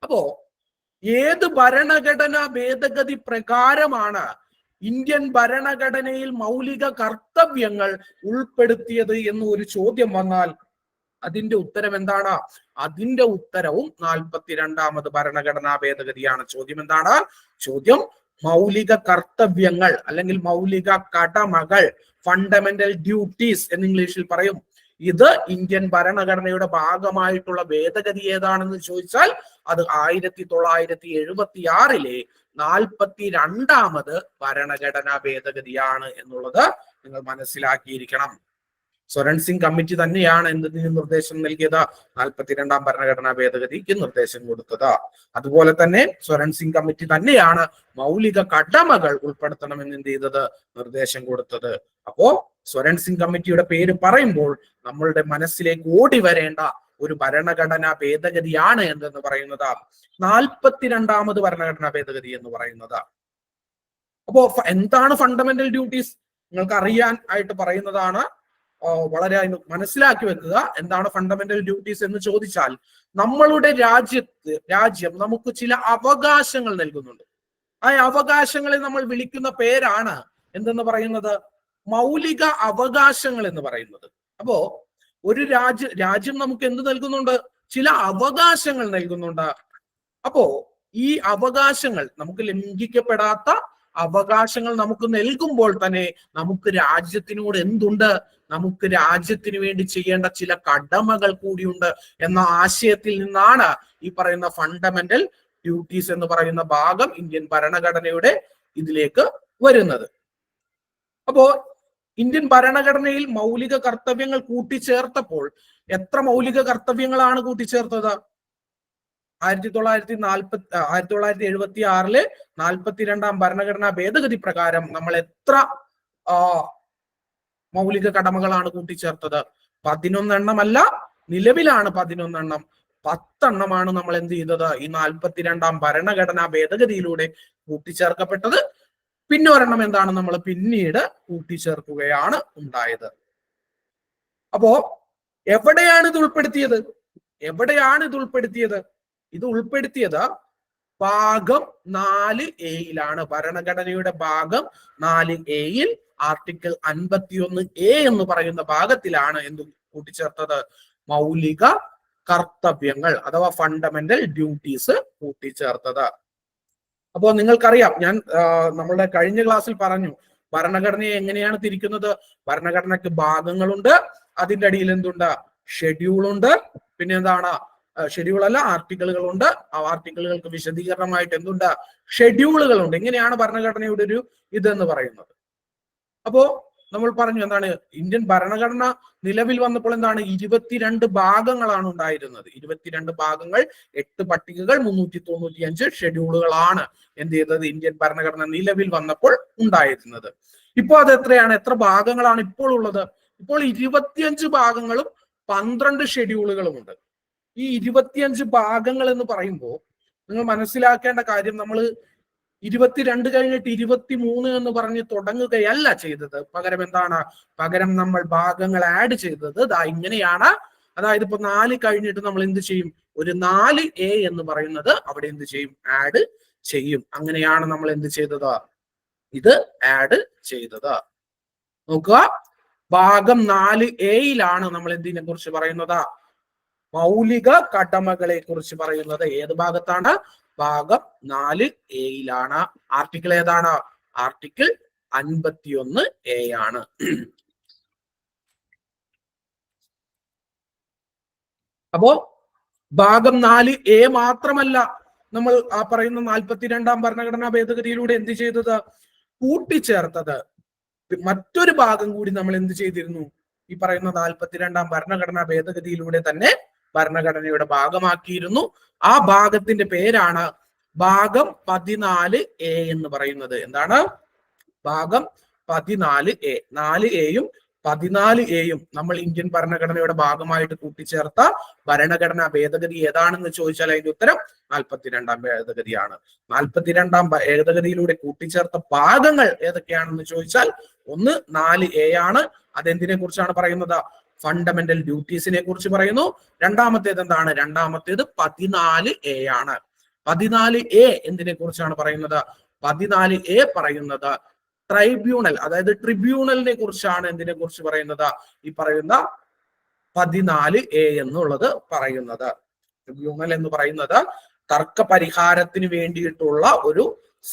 അപ്പോ ഏത് ഭരണഘടനാ ഭേദഗതി പ്രകാരമാണ് ഇന്ത്യൻ ഭരണഘടനയിൽ മൗലിക കർത്തവ്യങ്ങൾ ഉൾപ്പെടുത്തിയത് എന്ന് ഒരു ചോദ്യം വന്നാൽ അതിന്റെ ഉത്തരം എന്താണ്? അതിന്റെ ഉത്തരവും 42ാമത് ഭരണഘടനാ ഭേദഗതിയാണ്. ചോദ്യം എന്താണ്? ചോദ്യം മൗലിക കർത്തവ്യങ്ങൾ അല്ലെങ്കിൽ മൗലിക കടമകൾ, ഫണ്ടമെന്റൽ ഡ്യൂട്ടീസ് എന്ന് ഇംഗ്ലീഷിൽ പറയും. ഇത് ഇന്ത്യൻ ഭരണഘടനയുടെ ഭാഗമായിട്ടുള്ള ഭേദഗതി ഏതാണെന്ന് ചോദിച്ചാൽ അത് 1976 42ാമത് ഭരണഘടനാ ഭേദഗതിയാണ് എന്നുള്ളത് നിങ്ങൾ മനസ്സിലാക്കിയിരിക്കണം. സ്വരൺ സിംഗ് കമ്മിറ്റി തന്നെയാണ് എന്തിന് നിർദ്ദേശം നൽകിയത്? 42ാം ഭരണഘടനാ ഭേദഗതിക്ക് നിർദ്ദേശം കൊടുത്തത്. അതുപോലെ തന്നെ സ്വരൺ സിംഗ് കമ്മിറ്റി തന്നെയാണ് മൗലിക കടമകൾ ഉൾപ്പെടുത്തണമെന്ന് എന്ത് ചെയ്തത്? നിർദ്ദേശം കൊടുത്തത്. അപ്പോ സ്വരൺ സിംഗ് കമ്മിറ്റിയുടെ പേര് പറയുമ്പോൾ നമ്മളുടെ മനസ്സിലേക്ക് ഓടി വരേണ്ട ഒരു ഭരണഘടനാ ഭേദഗതിയാണ് എന്തെന്ന് പറയുന്നത് 42ാമത് ഭരണഘടനാ ഭേദഗതി എന്ന് പറയുന്നത്. അപ്പോ എന്താണ് ഫണ്ടമെന്റൽ ഡ്യൂട്ടീസ്? നിങ്ങൾക്ക് അറിയാൻ ആയിട്ട് പറയുന്നതാണ്. വളരെ മനസ്സിലാക്കി വെക്കുക. എന്താണ് ഫണ്ടമെന്റൽ ഡ്യൂട്ടീസ് എന്ന് ചോദിച്ചാൽ, നമ്മളുടെ രാജ്യം നമുക്ക് ചില അവകാശങ്ങൾ നൽകുന്നുണ്ട്. ആ അവകാശങ്ങളെ നമ്മൾ വിളിക്കുന്ന പേരാണ് എന്തെന്ന് പറയുന്നത്? മൗലിക അവകാശങ്ങൾ എന്ന് പറയുന്നത്. അപ്പോ ഒരു രാജ്യം നമുക്ക് എന്ത് നൽകുന്നുണ്ട്? ചില അവകാശങ്ങൾ നൽകുന്നുണ്ട്. അപ്പോ ഈ അവകാശങ്ങൾ, നമുക്ക് ലംഘിക്കപ്പെടാത്ത അവകാശങ്ങൾ നമുക്ക് നൽകുമ്പോൾ തന്നെ നമുക്ക് രാജ്യത്തിനോട് എന്തുണ്ട്? നമുക്ക് രാജ്യത്തിന് വേണ്ടി ചെയ്യേണ്ട ചില കടമകൾ കൂടിയുണ്ട് എന്ന ആശയത്തിൽ നിന്നാണ് ഈ പറയുന്ന ഫണ്ടമെന്റൽ ഡ്യൂട്ടീസ് എന്ന് പറയുന്ന ഭാഗം ഇന്ത്യൻ ഭരണഘടനയുടെ ഇതിലേക്ക് വരുന്നത്. അപ്പോ ഇന്ത്യൻ ഭരണഘടനയിൽ മൗലിക കർത്തവ്യങ്ങൾ കൂട്ടിച്ചേർത്തപ്പോൾ എത്ര മൗലിക കർത്തവ്യങ്ങളാണ് കൂട്ടിച്ചേർത്തത്? 1976 42ാം ഭരണഘടനാ ഭേദഗതി പ്രകാരം നമ്മൾ എത്ര മൗലിക കടമകളാണ് കൂട്ടിച്ചേർത്തത്? 11 എണ്ണമല്ല, നിലവിലാണ് 11 എണ്ണം. 10 എണ്ണമാണ് നമ്മൾ എന്ത് ചെയ്തത്? ഈ 42ാം ഭരണഘടനാ ഭേദഗതിയിലൂടെ കൂട്ടിച്ചേർക്കപ്പെട്ടത്. പിന്നെ ഒരെണ്ണം എന്താണ്? നമ്മൾ പിന്നീട് കൂട്ടിച്ചേർക്കുകയാണ് ഉണ്ടായത്. അപ്പോ എവിടെയാണ് ഇത് ഉൾപ്പെടുത്തിയത്? ഇത് ഉൾപ്പെടുത്തിയത് ഭാഗം 4A ഭരണഘടനയുടെ ഭാഗം 4A ആർട്ടിക്കിൾ 51A എന്ന് പറയുന്ന ഭാഗത്തിലാണ് എന്ത് കൂട്ടിച്ചേർത്തത്? മൗലിക കർത്തവ്യങ്ങൾ അഥവാ ഫണ്ടമെന്റൽ ഡ്യൂട്ടീസ് കൂട്ടിച്ചേർത്തത്. അപ്പോ നിങ്ങൾക്കറിയാം, ഞാൻ നമ്മളുടെ കഴിഞ്ഞ ക്ലാസ്സിൽ പറഞ്ഞു ഭരണഘടനയെ എങ്ങനെയാണ് തിരിക്കുന്നത്. ഭരണഘടനയ്ക്ക് ഭാഗങ്ങളുണ്ട്, അതിന്റെ അടിയിൽ എന്തുണ്ട്? ഷെഡ്യൂളുണ്ട്. പിന്നെ എന്താണ്? ഷെഡ്യൂൾ അല്ല, ആർട്ടിക്കിളുകളുണ്ട്. ആ ആർട്ടിക്കിളുകൾക്ക് വിശദീകരണമായിട്ട് എന്തുണ്ട്? ഷെഡ്യൂളുകളുണ്ട്. ഇങ്ങനെയാണ് ഭരണഘടനയുടെ ഒരു ഇതെന്ന് പറയുന്നത്. അപ്പോ നമ്മൾ പറഞ്ഞു എന്താണ്? ഇന്ത്യൻ ഭരണഘടന നിലവിൽ വന്നപ്പോൾ എന്താണ്? 22 ഭാഗങ്ങളാണ് ഉണ്ടായിരുന്നത്. 22 ഭാഗങ്ങൾ, 8 പട്ടികകൾ, 395 ഷെഡ്യൂളുകളാണ് എന്ത് ചെയ്തത്? ഇന്ത്യൻ ഭരണഘടന നിലവിൽ വന്നപ്പോൾ ഉണ്ടായിരുന്നത്. ഇപ്പോൾ അത് എത്രയാണ്? എത്ര ഭാഗങ്ങളാണ് ഇപ്പോൾ ഉള്ളത്? ഇപ്പോൾ 25 ഭാഗങ്ങളും 12 ഷെഡ്യൂളുകളും ഉണ്ട്. ഈ 25 ഭാഗങ്ങൾ എന്ന് പറയുമ്പോൾ നിങ്ങൾ മനസ്സിലാക്കേണ്ട കാര്യം, നമ്മൾ 22 കഴിഞ്ഞിട്ട് 23 എന്ന് പറഞ്ഞ് തുടങ്ങുകയല്ല ചെയ്തത്. പകരം എന്താണ്? പകരം നമ്മൾ ഭാഗങ്ങൾ ആഡ് ചെയ്തത് ഇങ്ങനെയാണ്. അതായത് ഇപ്പൊ 4 കഴിഞ്ഞിട്ട് നമ്മൾ എന്ത് ചെയ്യും? ഒരു 4A എന്ന് പറയുന്നത് അവിടെ എന്ത് ചെയ്യും? ആഡ് ചെയ്യും. അങ്ങനെയാണ് നമ്മൾ എന്ത് ചെയ്തത്? ഇത് ആഡ് ചെയ്തത്. നോക്കുക, ഭാഗം 4A നമ്മൾ എന്തിനെ കുറിച്ച് പറയുന്നത്? മൗലിക കടമകളെ കുറിച്ച് പറയുന്നത്. ഏത് ഭാഗത്താണ്? ഭാഗം 4A. ആർട്ടിക്കിൾ ഏതാണ്? ആർട്ടിക്കിൾ 51A ആണ്. അപ്പോ ഭാഗം 4A മാത്രമല്ല നമ്മൾ ആ പറയുന്ന 42ാം ഭരണഘടനാ ഭേദഗതിയിലൂടെ എന്ത് ചെയ്തത്? കൂട്ടിച്ചേർത്തത്. മറ്റൊരു ഭാഗം കൂടി നമ്മൾ എന്ത് ചെയ്തിരുന്നു? ഈ പറയുന്ന 42ാം ഭരണഘടനാ ഭേദഗതിയിലൂടെ തന്നെ ഭരണഘടനയുടെ ഭാഗമാക്കിയിരുന്നു. ആ ഭാഗത്തിന്റെ പേരാണ് ഭാഗം 14A എന്ന് പറയുന്നത്. എന്താണ്? ഭാഗം 14A. 4Aയും 14A നമ്മൾ ഇന്ത്യൻ ഭരണഘടനയുടെ ഭാഗമായിട്ട് കൂട്ടിച്ചേർത്ത ഭരണഘടനാ ഭേദഗതി ഏതാണെന്ന് ചോദിച്ചാൽ അതിന്റെ ഉത്തരം 42ാം ഭേദഗതിയാണ്. 42ാം ഭേദഗതിയിലൂടെ കൂട്ടിച്ചേർത്ത ഭാഗങ്ങൾ ഏതൊക്കെയാണെന്ന് ചോദിച്ചാൽ ഒന്ന് 4A ആണ്. അതെന്തിനെ കുറിച്ചാണ് പറയുന്നത്? ഫണ്ടമെന്റൽ ഡ്യൂട്ടീസിനെ കുറിച്ച് പറയുന്നു. രണ്ടാമത്തേത് എന്താണ്? രണ്ടാമത്തേത് 14A ആണ്. 14A എന്തിനെ കുറിച്ചാണ് പറയുന്നത്? 14A പറയുന്നത് ട്രൈബ്യൂണൽ, അതായത് ട്രിബ്യൂണലിനെ കുറിച്ചാണ്. എന്തിനെ കുറിച്ച് പറയുന്നത്? ഈ പറയുന്ന 14A എന്നുള്ളത് പറയുന്നത്. ട്രിബ്യൂണൽ എന്ന് പറയുന്നത് തർക്ക പരിഹാരത്തിന് വേണ്ടിയിട്ടുള്ള ഒരു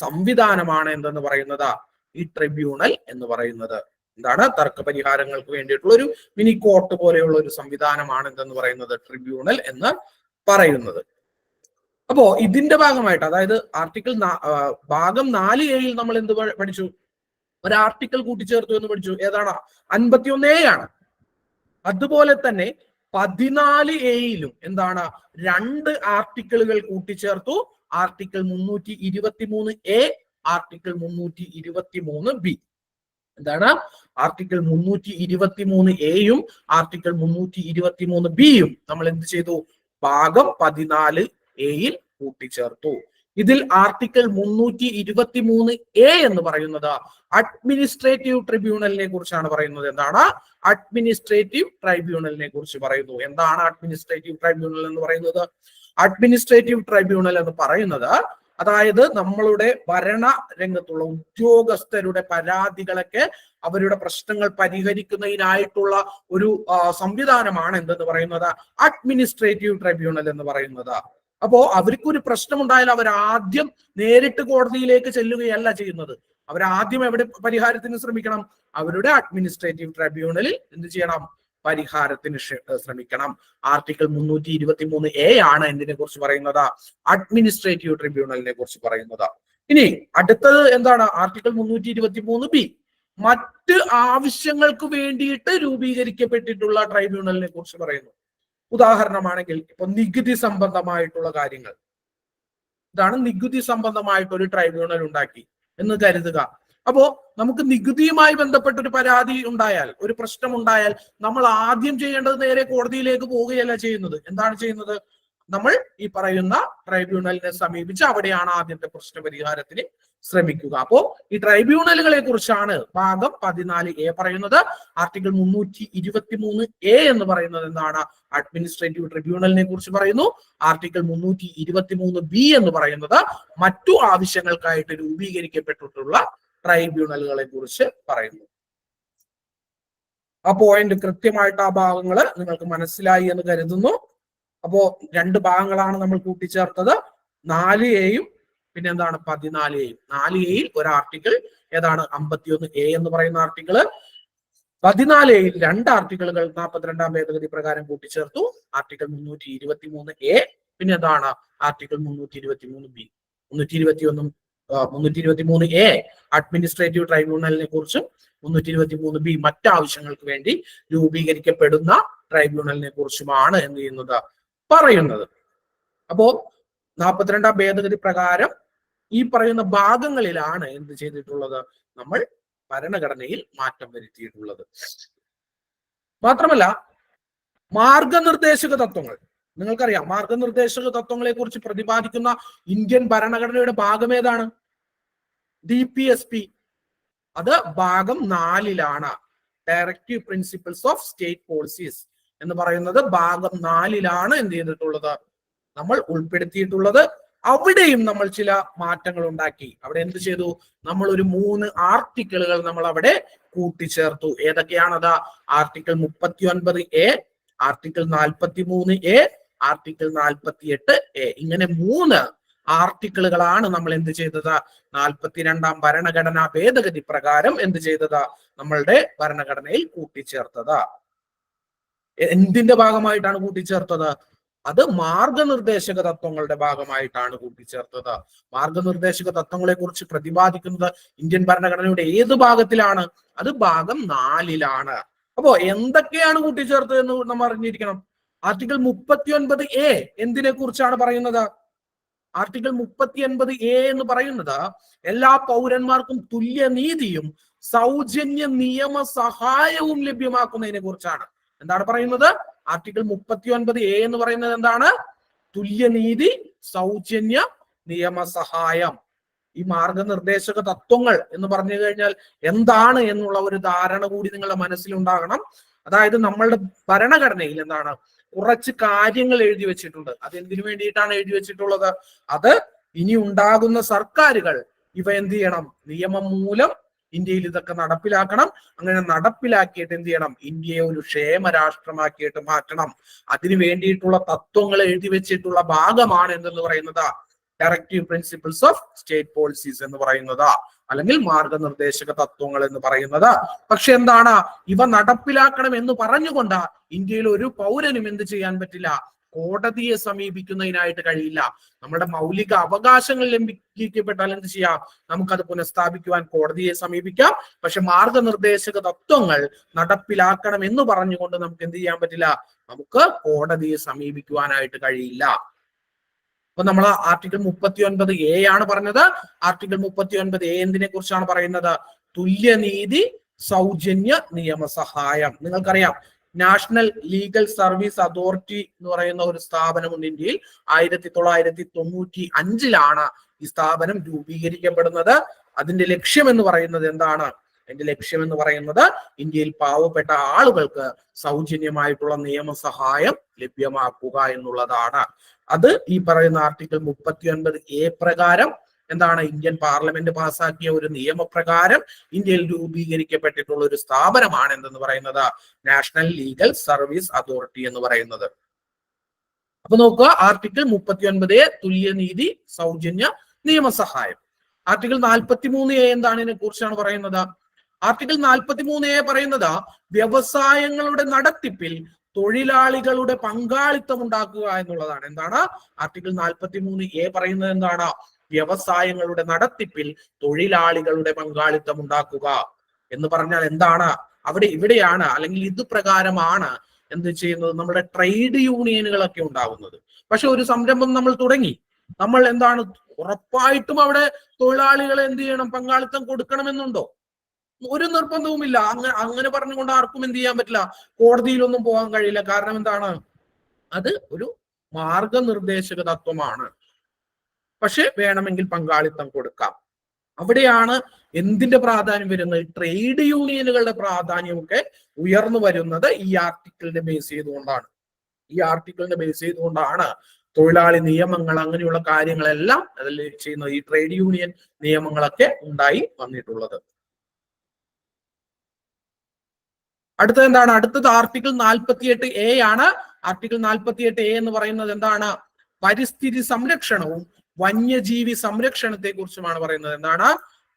സംവിധാനമാണ് എന്തെന്ന് പറയുന്നത്? ഈ ട്രിബ്യൂണൽ എന്ന് പറയുന്നത്. എന്താണ്? തർക്ക പരിഹാരങ്ങൾക്ക് വേണ്ടിയിട്ടുള്ള ഒരു മിനി കോർട്ട് പോലെയുള്ള ഒരു സംവിധാനമാണ് എന്തെന്ന് പറയുന്നത്? ട്രിബ്യൂണൽ എന്ന് പറയുന്നത്. അപ്പോ ഇതിന്റെ ഭാഗമായിട്ട്, അതായത് ഭാഗം 4A നമ്മൾ എന്ത് പഠിച്ചു? ഒരു ആർട്ടിക്കിൾ കൂട്ടിച്ചേർത്തു എന്ന് പഠിച്ചു. ഏതാണ്? 51A ആണ്. അതുപോലെ തന്നെ 14A എന്താണ്? 2 ആർട്ടിക്കിളുകൾ കൂട്ടിച്ചേർത്തു. Article 323A, article 323B. എന്താണ്? ആർട്ടിക്കിൾ 323A ആർട്ടിക്കിൾ 323B നമ്മൾ എന്ത് ചെയ്തു? ഭാഗം 14A കൂട്ടിച്ചേർത്തു. ഇതിൽ ആർട്ടിക്കിൾ 323A എന്ന് പറയുന്നത് അഡ്മിനിസ്ട്രേറ്റീവ് ട്രിബ്യൂണലിനെ കുറിച്ചാണ് പറയുന്നത്. എന്താണ്? അഡ്മിനിസ്ട്രേറ്റീവ് ട്രൈബ്യൂണലിനെ കുറിച്ച് പറയുന്നു. എന്താണ് അഡ്മിനിസ്ട്രേറ്റീവ് ട്രൈബ്യൂണൽ എന്ന് പറയുന്നത്? അഡ്മിനിസ്ട്രേറ്റീവ് ട്രൈബ്യൂണൽ എന്ന് പറയുന്നത്, അതായത് നമ്മളുടെ ഭരണ രംഗത്തുള്ള ഉദ്യോഗസ്ഥരുടെ പരാതികളൊക്കെ അവരുടെ പ്രശ്നങ്ങൾ പരിഹരിക്കുന്നതിനായിട്ടുള്ള ഒരു സംവിധാനമാണ് എന്തെന്ന് പറയുന്നത്? അഡ്മിനിസ്ട്രേറ്റീവ് ട്രൈബ്യൂണൽ എന്ന് പറയുന്നത്. അപ്പോ അവർക്കൊരു പ്രശ്നമുണ്ടായാൽ അവർ ആദ്യം നേരിട്ട് കോടതിയിലേക്ക് ചെല്ലുകയല്ല ചെയ്യുന്നത്. അവരാദ്യം എവിടെ പരിഹാരത്തിന് ശ്രമിക്കണം? അവരുടെ അഡ്മിനിസ്ട്രേറ്റീവ് ട്രൈബ്യൂണലിൽ എന്ത് ചെയ്യണം? പരിഹാരത്തിന് ശ്രമിക്കണം. ആർട്ടിക്കിൾ 323A ആണ് എന്തിനെ കുറിച്ച് പറയുന്നത്? അഡ്മിനിസ്ട്രേറ്റീവ് ട്രിബ്യൂണലിനെ കുറിച്ച് പറയുന്നത്. ഇനി അടുത്തത് എന്താണ്? ആർട്ടിക്കിൾ 323B മറ്റ് ആവശ്യങ്ങൾക്ക് വേണ്ടിയിട്ട് രൂപീകരിക്കപ്പെട്ടിട്ടുള്ള ട്രൈബ്യൂണലിനെ കുറിച്ച് പറയുന്നു. ഉദാഹരണമാണെങ്കിൽ ഇപ്പൊ നികുതി സംബന്ധമായിട്ടുള്ള കാര്യങ്ങൾ, ഇതാണ് നികുതി സംബന്ധമായിട്ട് ഒരു ട്രൈബ്യൂണൽ ഉണ്ടാക്കി എന്ന് കരുതുക. അപ്പോ നമുക്ക് നികുതിയുമായി ബന്ധപ്പെട്ട ഒരു പരാതി ഉണ്ടായാൽ, ഒരു പ്രശ്നം ഉണ്ടായാൽ, നമ്മൾ ആദ്യം ചെയ്യേണ്ടത് നേരെ കോടതിയിലേക്ക് പോവുകയല്ല ചെയ്യുന്നത്. എന്താണ് ചെയ്യുന്നത്? നമ്മൾ ഈ പറയുന്ന ട്രൈബ്യൂണലിനെ സമീപിച്ച് അവിടെയാണ് ആദ്യത്തെ പ്രശ്ന പരിഹാരത്തിന് ശ്രമിക്കുക. അപ്പോ ഈ ട്രൈബ്യൂണലുകളെ കുറിച്ചാണ് ഭാഗം 14A പറയുന്നത്. ആർട്ടിക്കിൾ 323A എന്ന് പറയുന്നത് എന്താണ്? അഡ്മിനിസ്ട്രേറ്റീവ് ട്രിബ്യൂണലിനെ കുറിച്ച് പറയുന്നു. ആർട്ടിക്കിൾ 323B എന്ന് പറയുന്നത് മറ്റു ആവശ്യങ്ങൾക്കായിട്ട് രൂപീകരിക്കപ്പെട്ടിട്ടുള്ള ട്രൈബ്യൂണലുകളെ കുറിച്ച് പറയുന്നു. ആ പോയിന്റ് കൃത്യമായിട്ട് ആ ഭാഗങ്ങള് നിങ്ങൾക്ക് മനസ്സിലായി എന്ന് കരുതുന്നു. അപ്പോ 2 ഭാഗങ്ങളാണ് നമ്മൾ കൂട്ടിച്ചേർത്തത്, 4A പിന്നെ എന്താണ്? 14A. 4A ഒരു ആർട്ടിക്കിൾ ഏതാണ്? 51A എന്ന് പറയുന്ന ആർട്ടിക്കിള്. 14A 2 ആർട്ടിക്കിളുകൾ 42ാം ഭേദഗതി പ്രകാരം കൂട്ടിച്ചേർത്തു. ആർട്ടിക്കിൾ 323A പിന്നെ എന്താണ്? Article 323B. 323A അഡ്മിനിസ്ട്രേറ്റീവ് ട്രൈബ്യൂണലിനെ കുറിച്ചും 323B മറ്റാവശ്യങ്ങൾക്ക് വേണ്ടി രൂപീകരിക്കപ്പെടുന്ന ട്രൈബ്യൂണലിനെ കുറിച്ചുമാണ് എന്ത് ചെയ്യുന്നത്? പറയുന്നത്. അപ്പോ 42ാം ഭേദഗതി പ്രകാരം ഈ പറയുന്ന ഭാഗങ്ങളിലാണ് എന്ത് ചെയ്തിട്ടുള്ളത്? നമ്മൾ ഭരണഘടനയിൽ മാറ്റം വരുത്തിയിട്ടുള്ളത്. മാത്രമല്ല മാർഗനിർദ്ദേശക തത്വങ്ങൾ, നിങ്ങൾക്കറിയാം മാർഗനിർദ്ദേശക തത്വങ്ങളെ കുറിച്ച് പ്രതിപാദിക്കുന്ന ഇന്ത്യൻ ഭരണഘടനയുടെ ഭാഗം ഏതാണ്? DPSP. അത് ഭാഗം 4ലാണ്. Directive principles of state policies എന്ന് പറയുന്നത് ഭാഗം 4ലാണ് എന്ത് ചെയ്തിട്ടുള്ളത്? നമ്മൾ ഉൾപ്പെടുത്തിയിട്ടുള്ളത്. അവിടെയും നമ്മൾ ചില മാറ്റങ്ങൾ ഉണ്ടാക്കി. അവിടെ എന്ത് ചെയ്തു? നമ്മൾ ഒരു 3 ആർട്ടിക്കിളുകൾ നമ്മൾ അവിടെ കൂട്ടിച്ചേർത്തു. ഏതൊക്കെയാണത്? Article 39A, article 43A, article 48A. ഇങ്ങനെ 3 ആർട്ടിക്കിളുകളാണ് നമ്മൾ എന്ത് ചെയ്തത്? 42ാം ഭരണഘടനാ ഭേദഗതി പ്രകാരം എന്ത് ചെയ്തത്? നമ്മളുടെ ഭരണഘടനയിൽ കൂട്ടിച്ചേർത്തത്. എന്തിന്റെ ഭാഗമായിട്ടാണ് കൂട്ടിച്ചേർത്തത്? അത് മാർഗനിർദ്ദേശക തത്വങ്ങളുടെ ഭാഗമായിട്ടാണ് കൂട്ടിച്ചേർത്തത്. മാർഗനിർദ്ദേശക തത്വങ്ങളെ കുറിച്ച് പ്രതിപാദിക്കുന്നത് ഇന്ത്യൻ ഭരണഘടനയുടെ ഏത് ഭാഗത്തിലാണ്? അത് ഭാഗം 4ലാണ്. അപ്പോ എന്തൊക്കെയാണ് കൂട്ടിച്ചേർത്തത് എന്ന് നമ്മൾ അറിഞ്ഞിരിക്കണം. ആർട്ടിക്കിൾ 39A എന്തിനെ കുറിച്ചാണ് പറയുന്നത്? ആർട്ടിക്കിൾ 39A എന്ന് പറയുന്നത് എല്ലാ പൗരന്മാർക്കും തുല്യ നീതിയും സൗജന്യ നിയമ സഹായവും ലഭ്യമാക്കുന്നതിനെ കുറിച്ചാണ്. എന്താണ് പറയുന്നത്? ആർട്ടിക്കിൾ 39A എന്ന് പറയുന്നത് എന്താണ്? തുല്യനീതി, സൗജന്യ നിയമസഹായം. ഈ മാർഗനിർദ്ദേശക തത്വങ്ങൾ എന്ന് പറഞ്ഞു കഴിഞ്ഞാൽ എന്താണ് എന്നുള്ള ഒരു ധാരണ കൂടി നിങ്ങളുടെ മനസ്സിലുണ്ടാകണം. അതായത് നമ്മളുടെ ഭരണഘടനയിൽ എന്താണ് കുറച്ച് കാര്യങ്ങൾ എഴുതി വെച്ചിട്ടുണ്ട്. അത് എന്തിനു വേണ്ടിയിട്ടാണ് എഴുതി വെച്ചിട്ടുള്ളത്? അത് ഇനി ഉണ്ടാകുന്ന സർക്കാരുകൾ ഇവ എന്ത് ചെയ്യണം? നിയമം മൂലം ഇന്ത്യയിൽ ഇതൊക്കെ നടപ്പിലാക്കണം. അങ്ങനെ നടപ്പിലാക്കിയിട്ട് എന്ത് ചെയ്യണം? ഇന്ത്യയെ ഒരു ക്ഷേമ രാഷ്ട്രമാക്കിയിട്ട് മാറ്റണം. അതിനു വേണ്ടിയിട്ടുള്ള തത്വങ്ങൾ എഴുതി വെച്ചിട്ടുള്ള ഭാഗമാണ് എന്തെന്ന് പറയുന്നത് directive principles of state policies എന്ന് പറയുന്നത്, അല്ലെങ്കിൽ മാർഗനിർദ്ദേശക തത്വങ്ങൾ എന്ന് പറയുന്നത്. പക്ഷെ എന്താണ്, ഇവ നടപ്പിലാക്കണം എന്ന് പറഞ്ഞുകൊണ്ട് ഇന്ത്യയിൽ ഒരു പൗരനും എന്ത് ചെയ്യാൻ പറ്റില്ല? കോടതിയെ സമീപിക്കുന്നതിനായിട്ട് കഴിയില്ല. നമ്മുടെ മൗലിക അവകാശങ്ങൾ ലംഘിക്കപ്പെട്ടാൽ എന്ത് ചെയ്യാം? നമുക്കത് പുനഃസ്ഥാപിക്കുവാൻ കോടതിയെ സമീപിക്കാം. പക്ഷെ മാർഗനിർദ്ദേശക തത്വങ്ങൾ നടപ്പിലാക്കണം എന്ന് പറഞ്ഞുകൊണ്ട് നമുക്ക് എന്ത് ചെയ്യാൻ പറ്റില്ല? നമുക്ക് കോടതിയെ സമീപിക്കുവാനായിട്ട് കഴിയില്ല. അപ്പൊ നമ്മൾ ആർട്ടിക്കിൾ 39A ആണ് പറഞ്ഞത്. ആർട്ടിക്കിൾ 39A എന്തിനെ കുറിച്ചാണ് പറയുന്നത്? തുല്യനീതി, സൗജന്യ നിയമസഹായം. നിങ്ങൾക്കറിയാം, നാഷണൽ ലീഗൽ സർവീസ് അതോറിറ്റി എന്ന് പറയുന്ന ഒരു സ്ഥാപനമുണ്ട് ഇന്ത്യയിൽ. 1995 ഈ സ്ഥാപനം രൂപീകരിക്കപ്പെടുന്നത്. അതിന്റെ ലക്ഷ്യം എന്ന് പറയുന്നത് എന്താണ്? അതിന്റെ ലക്ഷ്യം എന്ന് പറയുന്നത് ഇന്ത്യയിൽ പാവപ്പെട്ട ആളുകൾക്ക് സൗജന്യമായിട്ടുള്ള നിയമസഹായം ലഭ്യമാക്കുക എന്നുള്ളതാണ്. അത് ഈ പറയുന്ന ആർട്ടിക്കിൾ 39A പ്രകാരം എന്താണ്? ഇന്ത്യൻ പാർലമെന്റ് പാസാക്കിയ ഒരു നിയമപ്രകാരം ഇന്ത്യയിൽ രൂപീകരിക്കപ്പെട്ടിട്ടുള്ള ഒരു സ്ഥാപനമാണ് എന്തെന്ന് പറയുന്നത് നാഷണൽ ലീഗൽ സർവീസ് അതോറിറ്റി എന്ന് പറയുന്നത്. അപ്പൊ നോക്കുക, ആർട്ടിക്കിൾ 39A തുല്യനീതി, സൗജന്യ നിയമസഹായം. ആർട്ടിക്കിൾ 43A എന്താണ്? ഇതിനെ കുറിച്ചാണ് പറയുന്നത്. ആർട്ടിക്കിൾ 43A പറയുന്നത് വ്യവസായങ്ങളുടെ നടത്തിപ്പിൽ തൊഴിലാളികളുടെ പങ്കാളിത്തം ഉണ്ടാക്കുക എന്നുള്ളതാണ്. എന്താണ് ആർട്ടിക്കിൾ 43A പറയുന്നത്? എന്താണ്? വ്യവസായങ്ങളുടെ നടത്തിപ്പിൽ തൊഴിലാളികളുടെ പങ്കാളിത്തം ഉണ്ടാക്കുക എന്ന് പറഞ്ഞാൽ എന്താണ്? ഇവിടെയാണ്, അല്ലെങ്കിൽ ഇത് പ്രകാരമാണ് എന്ത് ചെയ്യുന്നത്? നമ്മുടെ ട്രേഡ് യൂണിയനുകളൊക്കെ ഉണ്ടാകുന്നത്. പക്ഷെ ഒരു സംരംഭം നമ്മൾ തുടങ്ങി, നമ്മൾ എന്താണ് ഉറപ്പായിട്ടും അവിടെ തൊഴിലാളികളെ എന്ത് ചെയ്യണം? പങ്കാളിത്തം കൊടുക്കണമെന്നുണ്ടോ? ഒരു നിർബന്ധവുമില്ല. അങ്ങനെ പറഞ്ഞുകൊണ്ട് ആർക്കും എന്ത് ചെയ്യാൻ പറ്റില്ല? കോടതിയിലൊന്നും പോകാൻ കഴിയില്ല. കാരണം എന്താണ്? അത് ഒരു മാർഗനിർദ്ദേശക തത്വമാണ്. പക്ഷെ വേണമെങ്കിൽ പങ്കാളിത്തം കൊടുക്കാം. അവിടെയാണ് എന്തിന്റെ പ്രാധാന്യം വരുന്നത്? ട്രേഡ് യൂണിയനുകളുടെ പ്രാധാന്യമൊക്കെ ഉയർന്നു വരുന്നത് ഈ ആർട്ടിക്കിളിനെ ബേസ് ചെയ്തുകൊണ്ടാണ്. ഈ ആർട്ടിക്കിളിനെ ബേസ് ചെയ്തുകൊണ്ടാണ് തൊഴിലാളി നിയമങ്ങൾ അങ്ങനെയുള്ള കാര്യങ്ങളെല്ലാം അതിൽ ചെയ്യുന്നത്. ഈ ട്രേഡ് യൂണിയൻ നിയമങ്ങളൊക്കെ ഉണ്ടായി വന്നിട്ടുള്ളത്. അടുത്തത് എന്താണ്? അടുത്തത് ആർട്ടിക്കിൾ 48A ആണ്. ആർട്ടിക്കിൾ 48A എന്ന് പറയുന്നത് എന്താണ്? പരിസ്ഥിതി സംരക്ഷണവും വന്യജീവി സംരക്ഷണത്തെ കുറിച്ചുമാണ് പറയുന്നത്. എന്താണ്?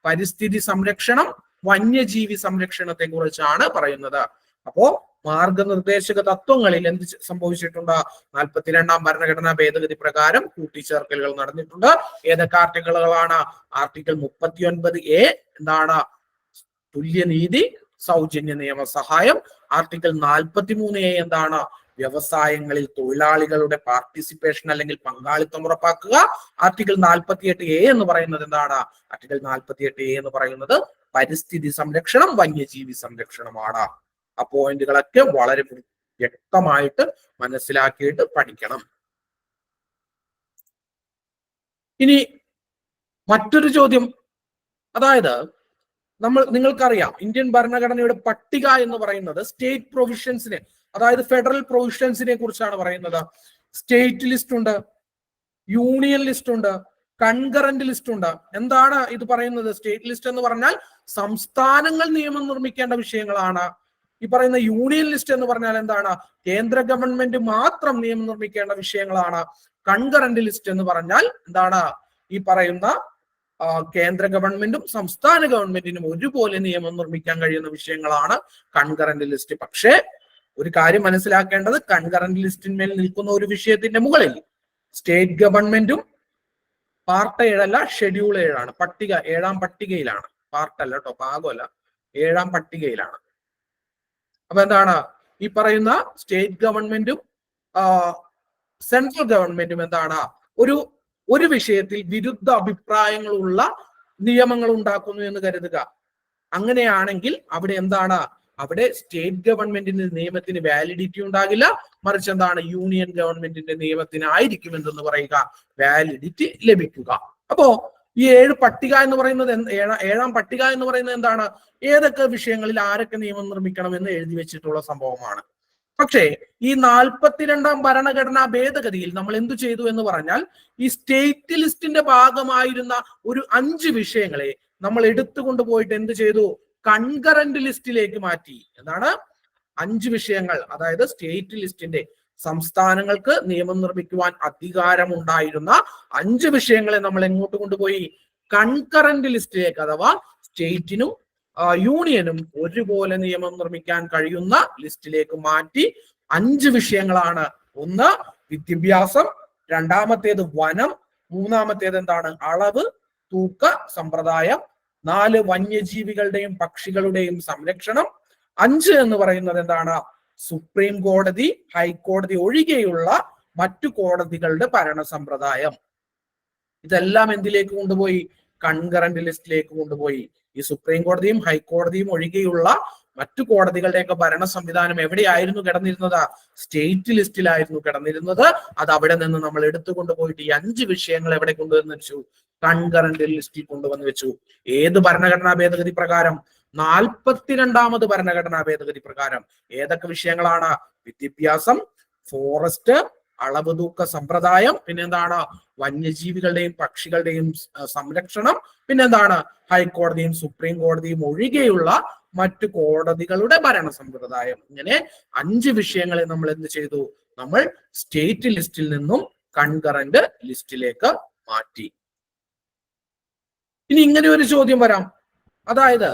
പരിസ്ഥിതി സംരക്ഷണം, വന്യജീവി സംരക്ഷണത്തെ കുറിച്ചാണ് പറയുന്നത്. അപ്പോ മാർഗനിർദ്ദേശക തത്വങ്ങളിൽ എന്ത് സംഭവിച്ചിട്ടുണ്ട്? 42ാം ഭരണഘടനാ ഭേദഗതി പ്രകാരം കൂട്ടിച്ചേർക്കലുകൾ നടന്നിട്ടുണ്ട്. ഏതൊക്കെ ആർട്ടിക്കിളുകളാണ്? ആർട്ടിക്കിൾ 39A എന്താണ്? തുല്യനീതി, സൗജന്യ നിയമസഹായം. ആർട്ടിക്കിൾ 43A എന്താണ്? വ്യവസായങ്ങളിൽ തൊഴിലാളികളുടെ പാർട്ടിസിപ്പേഷൻ അല്ലെങ്കിൽ പങ്കാളിത്തം ഉറപ്പാക്കുക. ആർട്ടിക്കിൾ 48A എന്ന് പറയുന്നത് എന്താണ്? ആർട്ടിക്കിൾ 48A എന്ന് പറയുന്നത് പരിസ്ഥിതി സംരക്ഷണം, വന്യജീവി സംരക്ഷണമാണ്. ആ പോയിന്റുകളൊക്കെ വളരെ വ്യക്തമായിട്ട് മനസ്സിലാക്കിയിട്ട് പഠിക്കണം. ഇനി മറ്റൊരു ചോദ്യം, അതായത് നിങ്ങൾക്കറിയാം ഇന്ത്യൻ ഭരണഘടനയുടെ പട്ടിക എന്ന് പറയുന്നത് സ്റ്റേറ്റ് പ്രൊവിഷൻസിനെ, അതായത് ഫെഡറൽ പ്രൊവിഷൻസിനെ കുറിച്ചാണ് പറയുന്നത്. സ്റ്റേറ്റ് ലിസ്റ്റ് ഉണ്ട്, യൂണിയൻ ലിസ്റ്റ് ഉണ്ട്, കൺകറന്റ് ലിസ്റ്റ് ഉണ്ട്. എന്താണ് ഇത് പറയുന്നത്? സ്റ്റേറ്റ് ലിസ്റ്റ് എന്ന് പറഞ്ഞാൽ സംസ്ഥാനങ്ങൾ നിയമം നിർമ്മിക്കേണ്ട വിഷയങ്ങളാണ്. ഈ പറയുന്ന യൂണിയൻ ലിസ്റ്റ് എന്ന് പറഞ്ഞാൽ എന്താണ്? കേന്ദ്ര ഗവൺമെന്റ് മാത്രം നിയമം നിർമ്മിക്കേണ്ട വിഷയങ്ങളാണ്. കൺകറന്റ് ലിസ്റ്റ് എന്ന് പറഞ്ഞാൽ എന്താണ്? ഈ പറയുന്ന കേന്ദ്ര ഗവൺമെന്റും സംസ്ഥാന ഗവൺമെന്റിനും ഒരുപോലെ നിയമം നിർമ്മിക്കാൻ കഴിയുന്ന വിഷയങ്ങളാണ് കൺകറന്റ് ലിസ്റ്റ്. പക്ഷേ ഒരു കാര്യം മനസ്സിലാക്കേണ്ടത്, കൺകറന്റ് ലിസ്റ്റിന്മേൽ നിൽക്കുന്ന ഒരു വിഷയത്തിന്റെ മുകളിൽ സ്റ്റേറ്റ് ഗവൺമെന്റും പാർട്ട് 7 അല്ല, ഷെഡ്യൂൾ 7 പട്ടിക 7ാം പട്ടികയിലാണ്. പാർട്ടല്ല കേട്ടോ, ഭാഗമല്ല, 7ാം പട്ടികയിലാണ്. അപ്പൊ എന്താണ്? ഈ പറയുന്ന സ്റ്റേറ്റ് ഗവൺമെന്റും സെൻട്രൽ ഗവൺമെന്റും എന്താണ്? ഒരു വിഷയത്തിൽ വിരുദ്ധ അഭിപ്രായങ്ങളുള്ള നിയമങ്ങൾ ഉണ്ടാക്കുന്നു എന്ന് കരുതുക. അങ്ങനെയാണെങ്കിൽ അവിടെ എന്താണ്, അവിടെ സ്റ്റേറ്റ് ഗവൺമെന്റിന്റെ നിയമത്തിന് വാലിഡിറ്റി ഉണ്ടാകില്ല, മറിച്ച് എന്താണ്, യൂണിയൻ ഗവൺമെന്റിന്റെ നിയമത്തിനായിരിക്കും എന്തെന്ന് പറയുക, വാലിഡിറ്റി ലഭിക്കുക. അപ്പോ ഈ 7 പട്ടിക എന്ന് പറയുന്നത് ഏഴാം പട്ടിക എന്ന് പറയുന്നത് എന്താണ്, ഏതൊക്കെ വിഷയങ്ങളിൽ ആരൊക്കെ നിയമം നിർമ്മിക്കണം എന്ന് എഴുതി വെച്ചിട്ടുള്ള സംഭവമാണ്. പക്ഷേ ഈ 42ാം ഭരണഘടനാ ഭേദഗതിയിൽ നമ്മൾ എന്തു ചെയ്തു എന്ന് പറഞ്ഞാൽ, ഈ സ്റ്റേറ്റ് ലിസ്റ്റിന്റെ ഭാഗമായിരുന്ന ഒരു 5 വിഷയങ്ങളെ നമ്മൾ എടുത്തുകൊണ്ട് പോയിട്ട് എന്ത് ചെയ്തു, കൺകറന്റ് ലിസ്റ്റിലേക്ക് മാറ്റി. എന്താണ്, 5 വിഷയങ്ങൾ, അതായത് സ്റ്റേറ്റ് ലിസ്റ്റിന്റെ സംസ്ഥാനങ്ങൾക്ക് നിയമം നിർമ്മിക്കുവാൻ അധികാരമുണ്ടായിരുന്ന 5 വിഷയങ്ങളെ നമ്മൾ എങ്ങോട്ട് കൊണ്ടുപോയി, കൺകറന്റ് ലിസ്റ്റിലേക്ക്, അഥവാ സ്റ്റേറ്റിനും യൂണിയനും ഒരുപോലെ നിയമം നിർമ്മിക്കാൻ കഴിയുന്ന ലിസ്റ്റിലേക്ക് മാറ്റി. 5 വിഷയങ്ങളാണ്. ഒന്ന് വിദ്യാഭ്യാസം, രണ്ടാമത്തേത് വനം, മൂന്നാമത്തേത് എന്താണ്, അളവ് തൂക്ക സമ്പ്രദായം, 4 വന്യജീവികളുടെയും പക്ഷികളുടെയും സംരക്ഷണം, 5 എന്ന് പറയുന്നത് എന്താണ്, സുപ്രീം കോടതി ഹൈക്കോടതി ഒഴികെയുള്ള മറ്റു കോടതികളുടെ ഭരണ സമ്പ്രദായം. ഇതെല്ലാം എന്തിലേക്ക് കൊണ്ടുപോയി, കൺകറന്റ് ലിസ്റ്റിലേക്ക് കൊണ്ടുപോയി. ഈ സുപ്രീം കോടതിയും ഹൈക്കോടതിയും ഒഴികെയുള്ള മറ്റു കോടതികളുടെയൊക്കെ ഭരണ സംവിധാനം എവിടെയായിരുന്നു കിടന്നിരുന്നത്, സ്റ്റേറ്റ് ലിസ്റ്റിലായിരുന്നു കിടന്നിരുന്നത്. അത് അവിടെ നിന്ന് നമ്മൾ എടുത്തുകൊണ്ട് പോയിട്ട് ഈ 5 വിഷയങ്ങൾ എവിടെ കൊണ്ടുവന്ന് വെച്ചു, കൺകറന്റ് ലിസ്റ്റിൽ കൊണ്ടുവന്ന് വെച്ചു. ഏത് ഭരണഘടനാ ഭേദഗതി പ്രകാരം, 42ാമത് ഭരണഘടനാ ഭേദഗതി പ്രകാരം. ഏതൊക്കെ വിഷയങ്ങളാണ്, വിദ്യാഭ്യാസം, ഫോറസ്റ്റ്, അളവ് തൂക്ക സമ്പ്രദായം, പിന്നെന്താണ്, വന്യജീവികളുടെയും പക്ഷികളുടെയും സംരക്ഷണം, പിന്നെന്താണ്, ഹൈക്കോടതിയും സുപ്രീം കോടതിയും ഒഴികെയുള്ള മറ്റു കോടതികളുടെ ഭരണ സമ്പ്രദായം. ഇങ്ങനെ 5 വിഷയങ്ങളെ നമ്മൾ എന്ത് ചെയ്തു, നമ്മൾ സ്റ്റേറ്റ് ലിസ്റ്റിൽ നിന്നും കൺകറന്റ് ലിസ്റ്റിലേക്ക് മാറ്റി. ഇനി ഇങ്ങനെ ഒരു ചോദ്യം വരാം, അതായത്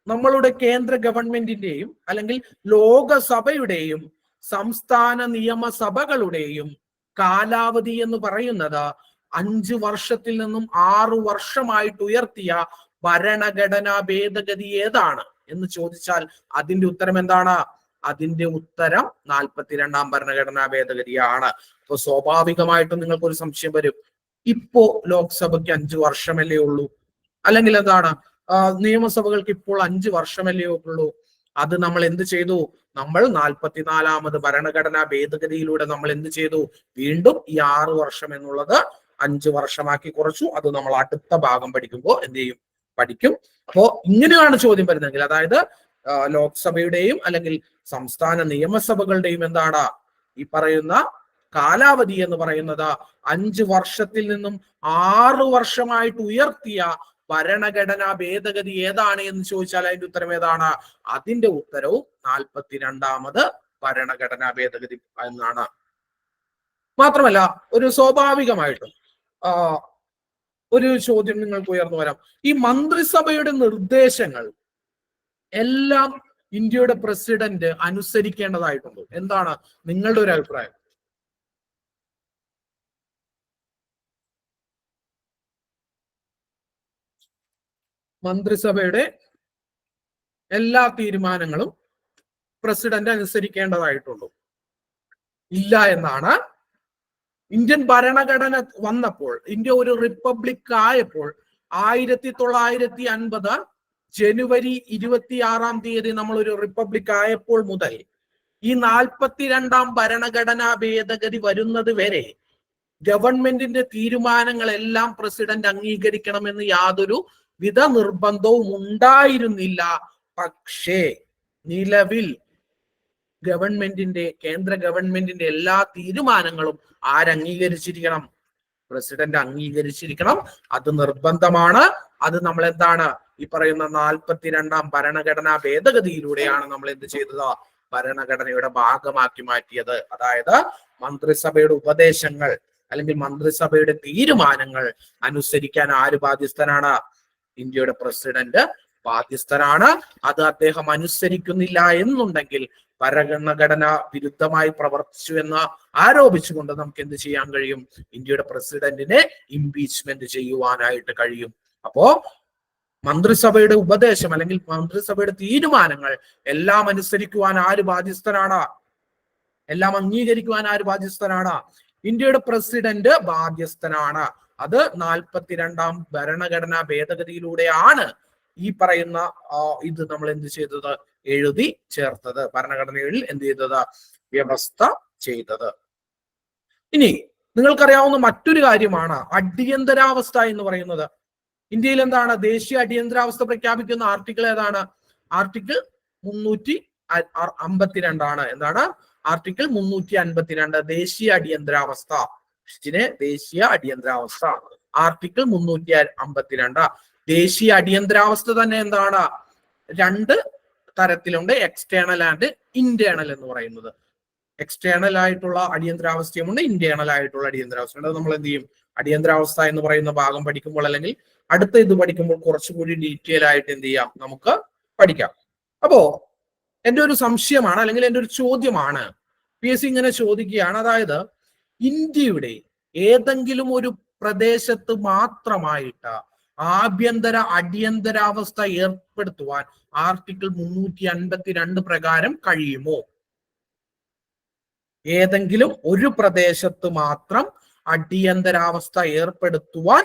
നമ്മളുടെ കേന്ദ്ര ഗവൺമെന്റിന്റെയും അല്ലെങ്കിൽ ലോകസഭയുടെയും സംസ്ഥാന നിയമസഭകളുടെയും കാലാവധി എന്ന് പറയുന്നത് 5 വർഷത്തിൽ നിന്നും 6 വർഷമായിട്ട് ഉയർത്തിയ ഭരണഘടനാ ഭേദഗതി ഏതാണ് എന്ന് ചോദിച്ചാൽ അതിന്റെ ഉത്തരം എന്താണ്, അതിന്റെ ഉത്തരം 42ാം ഭരണഘടനാ ഭേദഗതിയാണ്. അപ്പൊ സ്വാഭാവികമായിട്ടും നിങ്ങൾക്കൊരു സംശയം വരും, ഇപ്പോ ലോക്സഭയ്ക്ക് 5 വർഷമല്ലേ ഉള്ളൂ, അല്ലെങ്കിൽ എന്താണ്, നിയമസഭകൾക്ക് ഇപ്പോൾ 5 വർഷമല്ലേ ഉള്ളൂ. അത് നമ്മൾ എന്ത് ചെയ്തു, നമ്മൾ 44ാമത് ഭരണഘടനാ ഭേദഗതിയിലൂടെ നമ്മൾ എന്ത് ചെയ്തു, വീണ്ടും ഈ 6 വർഷം എന്നുള്ളത് 5 വർഷമാക്കി കുറച്ചു. അത് നമ്മൾ അടുത്ത ഭാഗം പഠിക്കുമ്പോൾ എന്ത് ചെയ്യും, പഠിക്കും. അപ്പോ ഇങ്ങനെയാണ് ചോദ്യം വരുന്നതെങ്കിൽ, അതായത് ലോക്സഭയുടെയും അല്ലെങ്കിൽ സംസ്ഥാന നിയമസഭകളുടെയും എന്താണ് ഈ പറയുന്ന കാലാവധി എന്ന് പറയുന്നത് 5 വർഷത്തിൽ നിന്നും 6 വർഷമായിട്ട് ഉയർത്തിയ ഭരണഘടനാ ഭേദഗതി ഏതാണ് എന്ന് ചോദിച്ചാൽ അതിന്റെ ഉത്തരം ഏതാണ്, അതിന്റെ ഉത്തരവും 42ാമത് ഭരണഘടനാ ഭേദഗതി എന്നാണ്. മാത്രമല്ല, ഒരു സ്വാഭാവികമായിട്ടും ഒരു ചോദ്യം നിങ്ങൾക്ക് ഉയർന്നു വരാം, ഈ മന്ത്രിസഭയുടെ നിർദ്ദേശങ്ങൾ എല്ലാം ഇന്ത്യയുടെ പ്രസിഡന്റ് അനുസരിക്കേണ്ടതായിട്ടുണ്ട്. എന്താണ് നിങ്ങളുടെ ഒരു അഭിപ്രായം? മന്ത്രിസഭയുടെ എല്ലാ തീരുമാനങ്ങളും പ്രസിഡന്റ് അനുസരിക്കേണ്ടതായിട്ടുണ്ടോ? ഇല്ല എന്നാണ്. ഇന്ത്യൻ ഭരണഘടന വന്നപ്പോൾ, ഇന്ത്യ ഒരു റിപ്പബ്ലിക് ആയപ്പോൾ 1950 ജനുവരി 26-ാം തീയതി നമ്മൾ ഒരു റിപ്പബ്ലിക് ആയപ്പോൾ മുതൽ ഈ 42ാം ഭരണഘടനാ ഭേദഗതി വരുന്നത് വരെ ഗവൺമെന്റിന്റെ തീരുമാനങ്ങളെല്ലാം പ്രസിഡന്റ് അംഗീകരിക്കണമെന്ന് യാതൊരു വിധ നിർബന്ധവും ഉണ്ടായിരുന്നില്ല. പക്ഷേ നിലവിൽ കേന്ദ്ര ഗവൺമെന്റിന്റെ എല്ലാ തീരുമാനങ്ങളും ആരംഗീകരിച്ചിരിക്കണം? പ്രസിഡന്റ് അംഗീകരിച്ചിരിക്കണം. അത് നിർബന്ധമാണ്. അത് നമ്മൾ എന്താണ് ഈ പറയുന്ന 42ാം ഭരണഘടനാ ഭേദഗതിയിലൂടെയാണ് നമ്മൾ എന്ത് ചെയ്തത്, ഭരണഘടനയുടെ ഭാഗമാക്കി മാറ്റിയത്. അതായത് മന്ത്രിസഭയുടെ ഉപദേശങ്ങൾ അല്ലെങ്കിൽ മന്ത്രിസഭയുടെ തീരുമാനങ്ങൾ അനുസരിക്കാൻ ആര് ബാധ്യസ്ഥനാണ്? ഇന്ത്യയുടെ പ്രസിഡന്റ് ബാധ്യസ്ഥനാണ്. അത് അദ്ദേഹം അനുസരിക്കുന്നില്ല എന്നുണ്ടെങ്കിൽ ഭരണഘടന വിരുദ്ധമായി പ്രവർത്തിച്ചു എന്ന് ആരോപിച്ചുകൊണ്ട് നമുക്ക് എന്ത് ചെയ്യാൻ കഴിയും? ഇന്ത്യയുടെ പ്രസിഡന്റിനെ ഇംപീച്ച്മെന്റ് ചെയ്യുവാനായിട്ട് കഴിയും. അപ്പോ മന്ത്രിസഭയുടെ ഉപദേശം അല്ലെങ്കിൽ മന്ത്രിസഭയുടെ തീരുമാനങ്ങൾ എല്ലാം അനുസരിക്കുവാൻ ആര് ബാധ്യസ്ഥനാണ്? എല്ലാം അംഗീകരിക്കുവാൻ ആര് ബാധ്യസ്ഥനാണ്? ഇന്ത്യയുടെ പ്രസിഡന്റ് ബാധ്യസ്ഥനാണ്. അത് 42ാം ഭരണഘടനാ ഭേദഗതിയിലൂടെയാണ് ഈ പറയുന്ന ഇത് നമ്മൾ എന്ത് ചെയ്തത്, എഴുതി ചേർത്തത്, ഭരണഘടനയിൽ എന്ത് ചെയ്തത്, വ്യവസ്ഥ ചെയ്തത്. ഇനി നിങ്ങൾക്കറിയാവുന്ന മറ്റൊരു കാര്യമാണ് അടിയന്തരാവസ്ഥ എന്ന് പറയുന്നത്. ഇന്ത്യയിൽ എന്താണ് ദേശീയ അടിയന്തരാവസ്ഥ പ്രഖ്യാപിക്കുന്ന ആർട്ടിക്കിൾ ഏതാണ്? ആർട്ടിക്കിൾ 352 എന്താണ്? ആർട്ടിക്കിൾ 352 ദേശീയ അടിയന്തരാവസ്ഥ. ദേശീയ അടിയന്തരാവസ്ഥ ആർട്ടിക്കിൾ 352. ദേശീയ അടിയന്തരാവസ്ഥ തന്നെ എന്താണ്, 2 തരത്തിലുണ്ട്, എക്സ്റ്റേണൽ ആൻഡ് ഇന്റേണൽ എന്ന് പറയുന്നത്. എക്സ്റ്റേണൽ ആയിട്ടുള്ള അടിയന്തരാവസ്ഥയുമുണ്ട്, ഇന്റേണൽ ആയിട്ടുള്ള അടിയന്തരാവസ്ഥയുണ്ട്. അത് നമ്മൾ എന്ത് ചെയ്യും, അടിയന്തരാവസ്ഥ എന്ന് പറയുന്ന ഭാഗം പഠിക്കുമ്പോൾ അല്ലെങ്കിൽ അടുത്ത ഇത് പഠിക്കുമ്പോൾ കുറച്ചുകൂടി ഡീറ്റെയിൽ ആയിട്ട് എന്ത് ചെയ്യാം, നമുക്ക് പഠിക്കാം. അപ്പോ എൻ്റെ ഒരു സംശയമാണ് അല്ലെങ്കിൽ എൻ്റെ ഒരു ചോദ്യമാണ്, PSC ഇങ്ങനെ ചോദിക്കുകയാണ്, അതായത് ഇന്ത്യയുടെ ഏതെങ്കിലും ഒരു പ്രദേശത്ത് മാത്രമായിട്ട് ആഭ്യന്തര അടിയന്തരാവസ്ഥ ഏർപ്പെടുത്തുവാൻ ആർട്ടിക്കിൾ 352 പ്രകാരം കഴിയുമോ? ഏതെങ്കിലും ഒരു പ്രദേശത്ത് മാത്രം അടിയന്തരാവസ്ഥ ഏർപ്പെടുത്തുവാൻ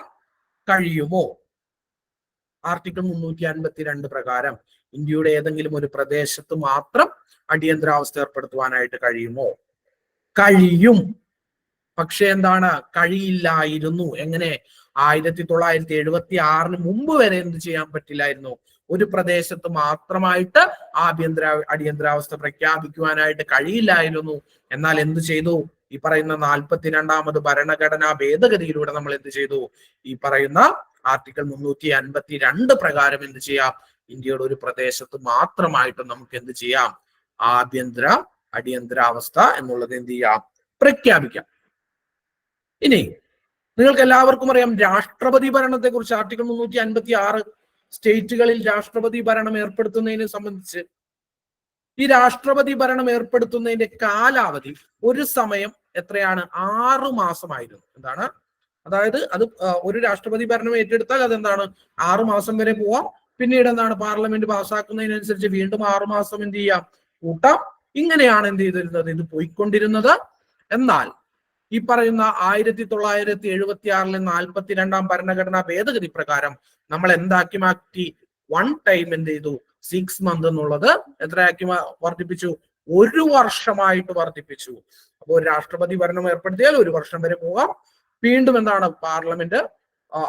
കഴിയുമോ? ആർട്ടിക്കിൾ 352 പ്രകാരം ഇന്ത്യയുടെ ഏതെങ്കിലും ഒരു പ്രദേശത്ത് മാത്രം അടിയന്തരാവസ്ഥ ഏർപ്പെടുത്തുവാനായിട്ട് കഴിയുമോ? കഴിയും. പക്ഷെ എന്താണ്, കഴിയില്ലായിരുന്നു. എങ്ങനെ? 1976 മുമ്പ് വരെ എന്ത് ചെയ്യാൻ പറ്റില്ലായിരുന്നു, ഒരു പ്രദേശത്ത് മാത്രമായിട്ട് അടിയന്തരാവസ്ഥ പ്രഖ്യാപിക്കുവാനായിട്ട് കഴിയില്ലായിരുന്നു. എന്നാൽ എന്ത് ചെയ്തു, ഈ പറയുന്ന 42ാമത് ഭരണഘടനാ ഭേദഗതിയിലൂടെ നമ്മൾ എന്ത് ചെയ്തു, ഈ പറയുന്ന ആർട്ടിക്കിൾ 352 പ്രകാരം എന്ത് ചെയ്യാം, ഇന്ത്യയുടെ ഒരു പ്രദേശത്ത് മാത്രമായിട്ട് നമുക്ക് എന്ത് ചെയ്യാം, അടിയന്തരാവസ്ഥ എന്നുള്ളത് എന്ത് ചെയ്യാം, പ്രഖ്യാപിക്കാം. ഇനി നിങ്ങൾക്ക് എല്ലാവർക്കും അറിയാം രാഷ്ട്രപതി ഭരണത്തെ കുറിച്ച്. ആർട്ടിക്കിൾ 356 സ്റ്റേറ്റുകളിൽ രാഷ്ട്രപതി ഭരണം ഏർപ്പെടുത്തുന്നതിനെ സംബന്ധിച്ച്. ഈ രാഷ്ട്രപതി ഭരണം ഏർപ്പെടുത്തുന്നതിന്റെ കാലാവധി ഒരു സമയം എത്രയാണ്, 6 മാസമായിരുന്നു. എന്താണ്? അതായത് അത് ഒരു രാഷ്ട്രപതി ഭരണം ഏറ്റെടുത്താൽ അതെന്താണ്, 6 മാസം വരെ പോവാം. പിന്നീട് എന്താണ്, പാർലമെന്റ് പാസ്സാക്കുന്നതിനനുസരിച്ച് വീണ്ടും 6 മാസം എന്ത് ചെയ്യാം, കൂട്ടാം. ഇങ്ങനെയാണ് എന്ത് ചെയ്തിരുന്നത്, ഇത് പോയിക്കൊണ്ടിരുന്നത്. എന്നാൽ ഈ പറയുന്ന 1976 42ാം ഭരണഘടനാ ഭേദഗതി പ്രകാരം നമ്മൾ എന്താക്കി മാറ്റി, 1 ടൈം എന്ത് ചെയ്തു, 6 മന്ത് എന്നുള്ളത് എത്രയാക്കി വർദ്ധിപ്പിച്ചു, 1 വർഷമായിട്ട് വർദ്ധിപ്പിച്ചു. അപ്പോൾ രാഷ്ട്രപതി ഭരണം ഏർപ്പെടുത്തിയാൽ 1 വർഷം വരെ പോകാം. വീണ്ടും എന്താണ്, പാർലമെന്റ്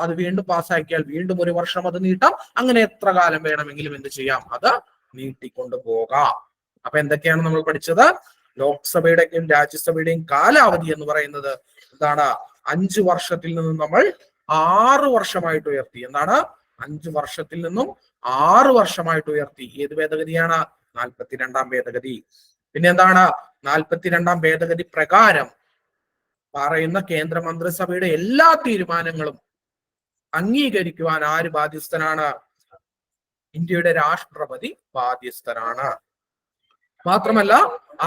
അത് വീണ്ടും പാസ്സാക്കിയാൽ വീണ്ടും 1 വർഷം അത് നീട്ടാം. അങ്ങനെ എത്ര കാലം വേണമെങ്കിലും എന്ത് ചെയ്യാം, അത് നീട്ടിക്കൊണ്ടു പോകാം. അപ്പൊ എന്തൊക്കെയാണ് നമ്മൾ പഠിച്ചത്? ലോക്സഭയുടെയും രാജ്യസഭയുടെയും കാലാവധി എന്ന് പറയുന്നത് എന്താണ്, 5 വർഷത്തിൽ നിന്നും നമ്മൾ 6 വർഷമായിട്ട് ഉയർത്തി. എന്താണ്, 5 വർഷത്തിൽ നിന്നും 6 വർഷമായിട്ട് ഉയർത്തി. ഏത് ഭേദഗതിയാണ്? 42ാം ഭേദഗതി. പിന്നെ എന്താണ്, 42ാം ഭേദഗതി പ്രകാരം പറയുന്ന കേന്ദ്ര മന്ത്രിസഭയുടെ എല്ലാ തീരുമാനങ്ങളും അംഗീകരിക്കുവാൻ ആര് ബാധ്യസ്ഥനാണ്? ഇന്ത്യയുടെ രാഷ്ട്രപതി ബാധ്യസ്ഥനാണ്. മാത്രമല്ല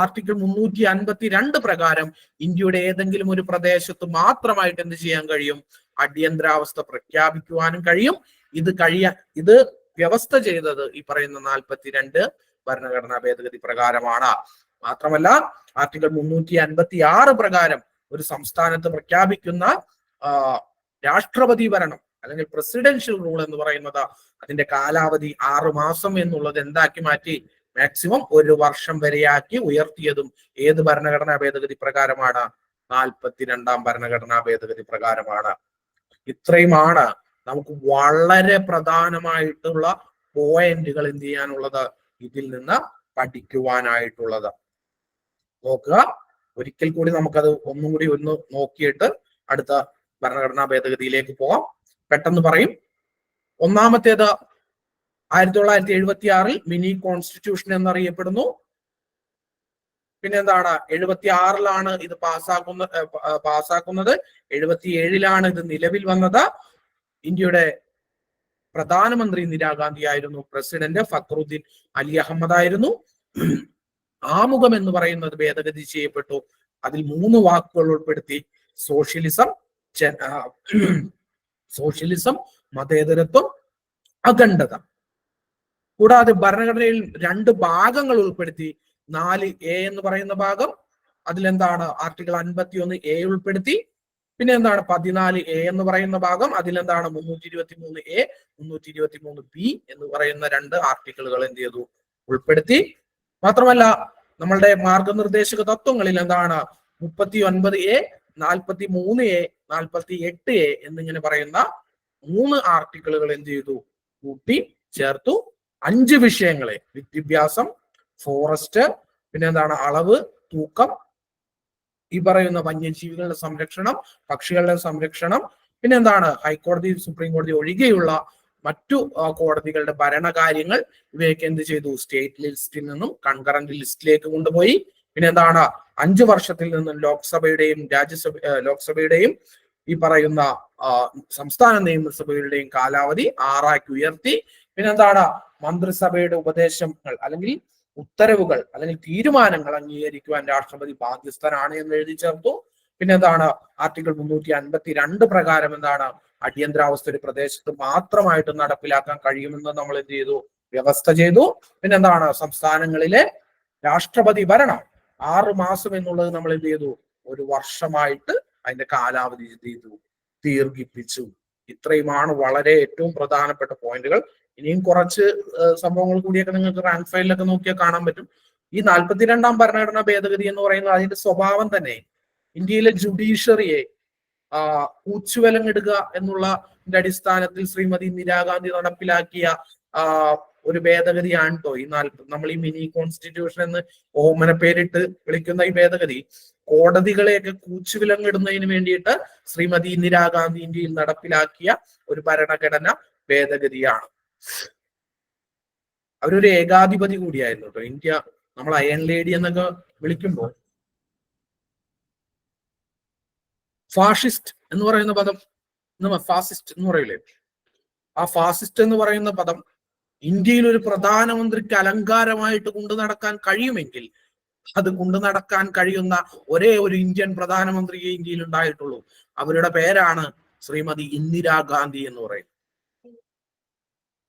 ആർട്ടിക്കിൾ 352 പ്രകാരം ഇന്ത്യയുടെ ഏതെങ്കിലും ഒരു പ്രദേശത്ത് മാത്രമായിട്ട് എന്ത് ചെയ്യാൻ കഴിയും, അടിയന്തരാവസ്ഥ പ്രഖ്യാപിക്കുവാനും കഴിയും. ഇത് വ്യവസ്ഥ ചെയ്തത് ഈ പറയുന്ന 42 ഭരണഘടനാ ഭേദഗതി പ്രകാരമാണ്. മാത്രമല്ല ആർട്ടിക്കിൾ 356 പ്രകാരം ഒരു സംസ്ഥാനത്ത് പ്രഖ്യാപിക്കുന്ന രാഷ്ട്രപതി ഭരണം അല്ലെങ്കിൽ പ്രസിഡൻഷ്യൽ റൂൾ എന്ന് പറയുന്നത് അതിന്റെ കാലാവധി 6 മാസം എന്നുള്ളത് എന്താക്കി മാറ്റി, മാക്സിമം 1 വർഷം വരെയാക്കി ഉയർത്തിയതും ഏത് ഭരണഘടനാ ഭേദഗതി പ്രകാരമാണ്? 42ാം ഭരണഘടനാ ഭേദഗതി പ്രകാരമാണ്. ഇത്രയുമാണ് നമുക്ക് വളരെ പ്രധാനമായിട്ടുള്ള പോയിന്റുകൾ എന്ത് ചെയ്യാനുള്ളത്, ഇതിൽ നിന്ന് പഠിക്കുവാനായിട്ടുള്ളത്. നോക്കുക, ഒരിക്കൽ കൂടി നമുക്കത് ഒന്നും കൂടി ഒന്ന് നോക്കിയിട്ട് അടുത്ത ഭരണഘടനാ ഭേദഗതിയിലേക്ക് പോകാം. പെട്ടെന്ന് പറയും. ഒന്നാമത്തേത് 1976 മിനി കോൺസ്റ്റിറ്റ്യൂഷൻ എന്നറിയപ്പെടുന്നു. പിന്നെ എന്താണ്, 76 ഇത് പാസ്സാക്കുന്നത്. 77 ഇത് നിലവിൽ വന്നത്. ഇന്ത്യയുടെ പ്രധാനമന്ത്രി ഇന്ദിരാഗാന്ധി ആയിരുന്നു. പ്രസിഡന്റ് ഫക്രുദ്ദീൻ അലി അഹമ്മദ് ആയിരുന്നു. ആമുഖം എന്ന് പറയുന്നത് ഭേദഗതി ചെയ്യപ്പെട്ടു. അതിൽ 3 വാക്കുകൾ ഉൾപ്പെടുത്തി: സോഷ്യലിസം, മതേതരത്വം, അഖണ്ഡത. കൂടാതെ ഭരണഘടനയിൽ 2 ഭാഗങ്ങൾ ഉൾപ്പെടുത്തി. 4A എന്ന് പറയുന്ന ഭാഗം, അതിലെന്താണ്, ആർട്ടിക്കിൾ 51A ഉൾപ്പെടുത്തി. പിന്നെ എന്താണ് 14A എന്ന് പറയുന്ന ഭാഗം, അതിലെന്താണ് 323A 323B എന്ന് പറയുന്ന 2 ആർട്ടിക്കിളുകൾ എന്ത് ചെയ്തു, ഉൾപ്പെടുത്തി. മാത്രമല്ല നമ്മളുടെ മാർഗനിർദ്ദേശക തത്വങ്ങളിൽ എന്താണ് 39A 43A 48A എന്നിങ്ങനെ പറയുന്ന 3 ആർട്ടിക്കിളുകൾ എന്ത് ചെയ്തു, കൂട്ടി ചേർത്തു. 5 വിഷയങ്ങളെ, വിദ്യാഭ്യാസം, ഫോറസ്റ്റ്, പിന്നെ എന്താണ് അളവ്, തൂക്കം, ഈ പറയുന്ന വന്യജീവികളുടെ സംരക്ഷണം, പക്ഷികളുടെ സംരക്ഷണം, പിന്നെ എന്താണ് ഹൈക്കോടതി, സുപ്രീം കോടതി ഒഴികെയുള്ള മറ്റു കോടതികളുടെ ഭരണകാര്യങ്ങൾ, ഇവയൊക്കെ എന്ത് ചെയ്തു, സ്റ്റേറ്റ് ലിസ്റ്റിൽ നിന്നും കൺകറന്റ് ലിസ്റ്റിലേക്ക് കൊണ്ടുപോയി. പിന്നെ എന്താണ് 5 വർഷത്തിൽ നിന്നും ലോക്സഭയുടെയും ഈ പറയുന്ന സംസ്ഥാന നിയമസഭയുടെയും കാലാവധി 6 ആക്കി ഉയർത്തി. പിന്നെ എന്താണ് മന്ത്രിസഭയുടെ ഉപദേശങ്ങൾ അല്ലെങ്കിൽ ഉത്തരവുകൾ അല്ലെങ്കിൽ തീരുമാനങ്ങൾ അംഗീകരിക്കുവാൻ രാഷ്ട്രപതി ബാധ്യസ്ഥനാണ് എന്ന് എഴുതി ചേർത്തു. പിന്നെ എന്താണ് ആർട്ടിക്കിൾ 352 പ്രകാരം എന്താണ് അടിയന്തരാവസ്ഥ ഒരു പ്രദേശത്ത് മാത്രമായിട്ട് നടപ്പിലാക്കാൻ കഴിയുമെന്ന് നമ്മൾ എന്ത് ചെയ്തു, വ്യവസ്ഥ ചെയ്തു. പിന്നെ എന്താണ് സംസ്ഥാനങ്ങളിലെ രാഷ്ട്രപതി ഭരണം 6 മാസം എന്നുള്ളത് നമ്മൾ എന്ത് ചെയ്തു, 1 വർഷമായിട്ട് അതിന്റെ കാലാവധി ചെയ്തു, ദീർഘിപ്പിച്ചു. ഇത്രയുമാണ് വളരെ ഏറ്റവും പ്രധാനപ്പെട്ട പോയിന്റുകൾ. ഇനിയും കുറച്ച് സംഭവങ്ങൾ കൂടിയൊക്കെ നിങ്ങൾക്ക് റാങ്ക് ഫയലിലൊക്കെ നോക്കിയാൽ കാണാൻ പറ്റും. ഈ 42ാം ഭരണഘടനാ ഭേദഗതി എന്ന് പറയുന്നത് അതിന്റെ സ്വഭാവം തന്നെ ഇന്ത്യയിലെ ജുഡീഷ്യറിയെ ഊച്ചുവലങ്ങിടുക എന്നുള്ള അടിസ്ഥാനത്തിൽ ശ്രീമതി ഇന്ദിരാഗാന്ധി നടപ്പിലാക്കിയ ഒരു ഭേദഗതിയാണ് കേട്ടോ ഈ നമ്മൾ ഈ മിനി കോൺസ്റ്റിറ്റ്യൂഷൻ എന്ന് ഓമന പേരിട്ട് വിളിക്കുന്ന ഈ ഭേദഗതി. കോടതികളെയൊക്കെ കൂച്ചുവിലങ്ങിടുന്നതിന് വേണ്ടിയിട്ട് ശ്രീമതി ഇന്ദിരാഗാന്ധി ഇന്ത്യയിൽ നടപ്പിലാക്കിയ ഒരു ഭരണഘടന ഭേദഗതിയാണ്. അവരൊരു ഏകാധിപതി കൂടിയായിരുന്നു കേട്ടോ. ഇന്ത്യ നമ്മൾ അയൺ ലേഡി എന്നൊക്കെ വിളിക്കുമ്പോൾ ഫാഷിസ്റ്റ് എന്ന് പറയുന്ന പദം, ഫാസിസ്റ്റ് എന്ന് പറയില്ലേ, ആ ഫാസിസ്റ്റ് എന്ന് പറയുന്ന പദം ഇന്ത്യയിൽ ഒരു പ്രധാനമന്ത്രിക്ക് അലങ്കാരമായിട്ട് കൊണ്ടു നടക്കാൻ കഴിയുമെങ്കിൽ അത് കൊണ്ടു നടക്കാൻ കഴിയുന്ന ഒരേ ഒരു ഇന്ത്യൻ പ്രധാനമന്ത്രിയെ ഇന്ത്യയിൽ ഉണ്ടായിട്ടുള്ളൂ. അവരുടെ പേരാണ് ശ്രീമതി ഇന്ദിരാഗാന്ധി എന്ന് പറയുന്നത്.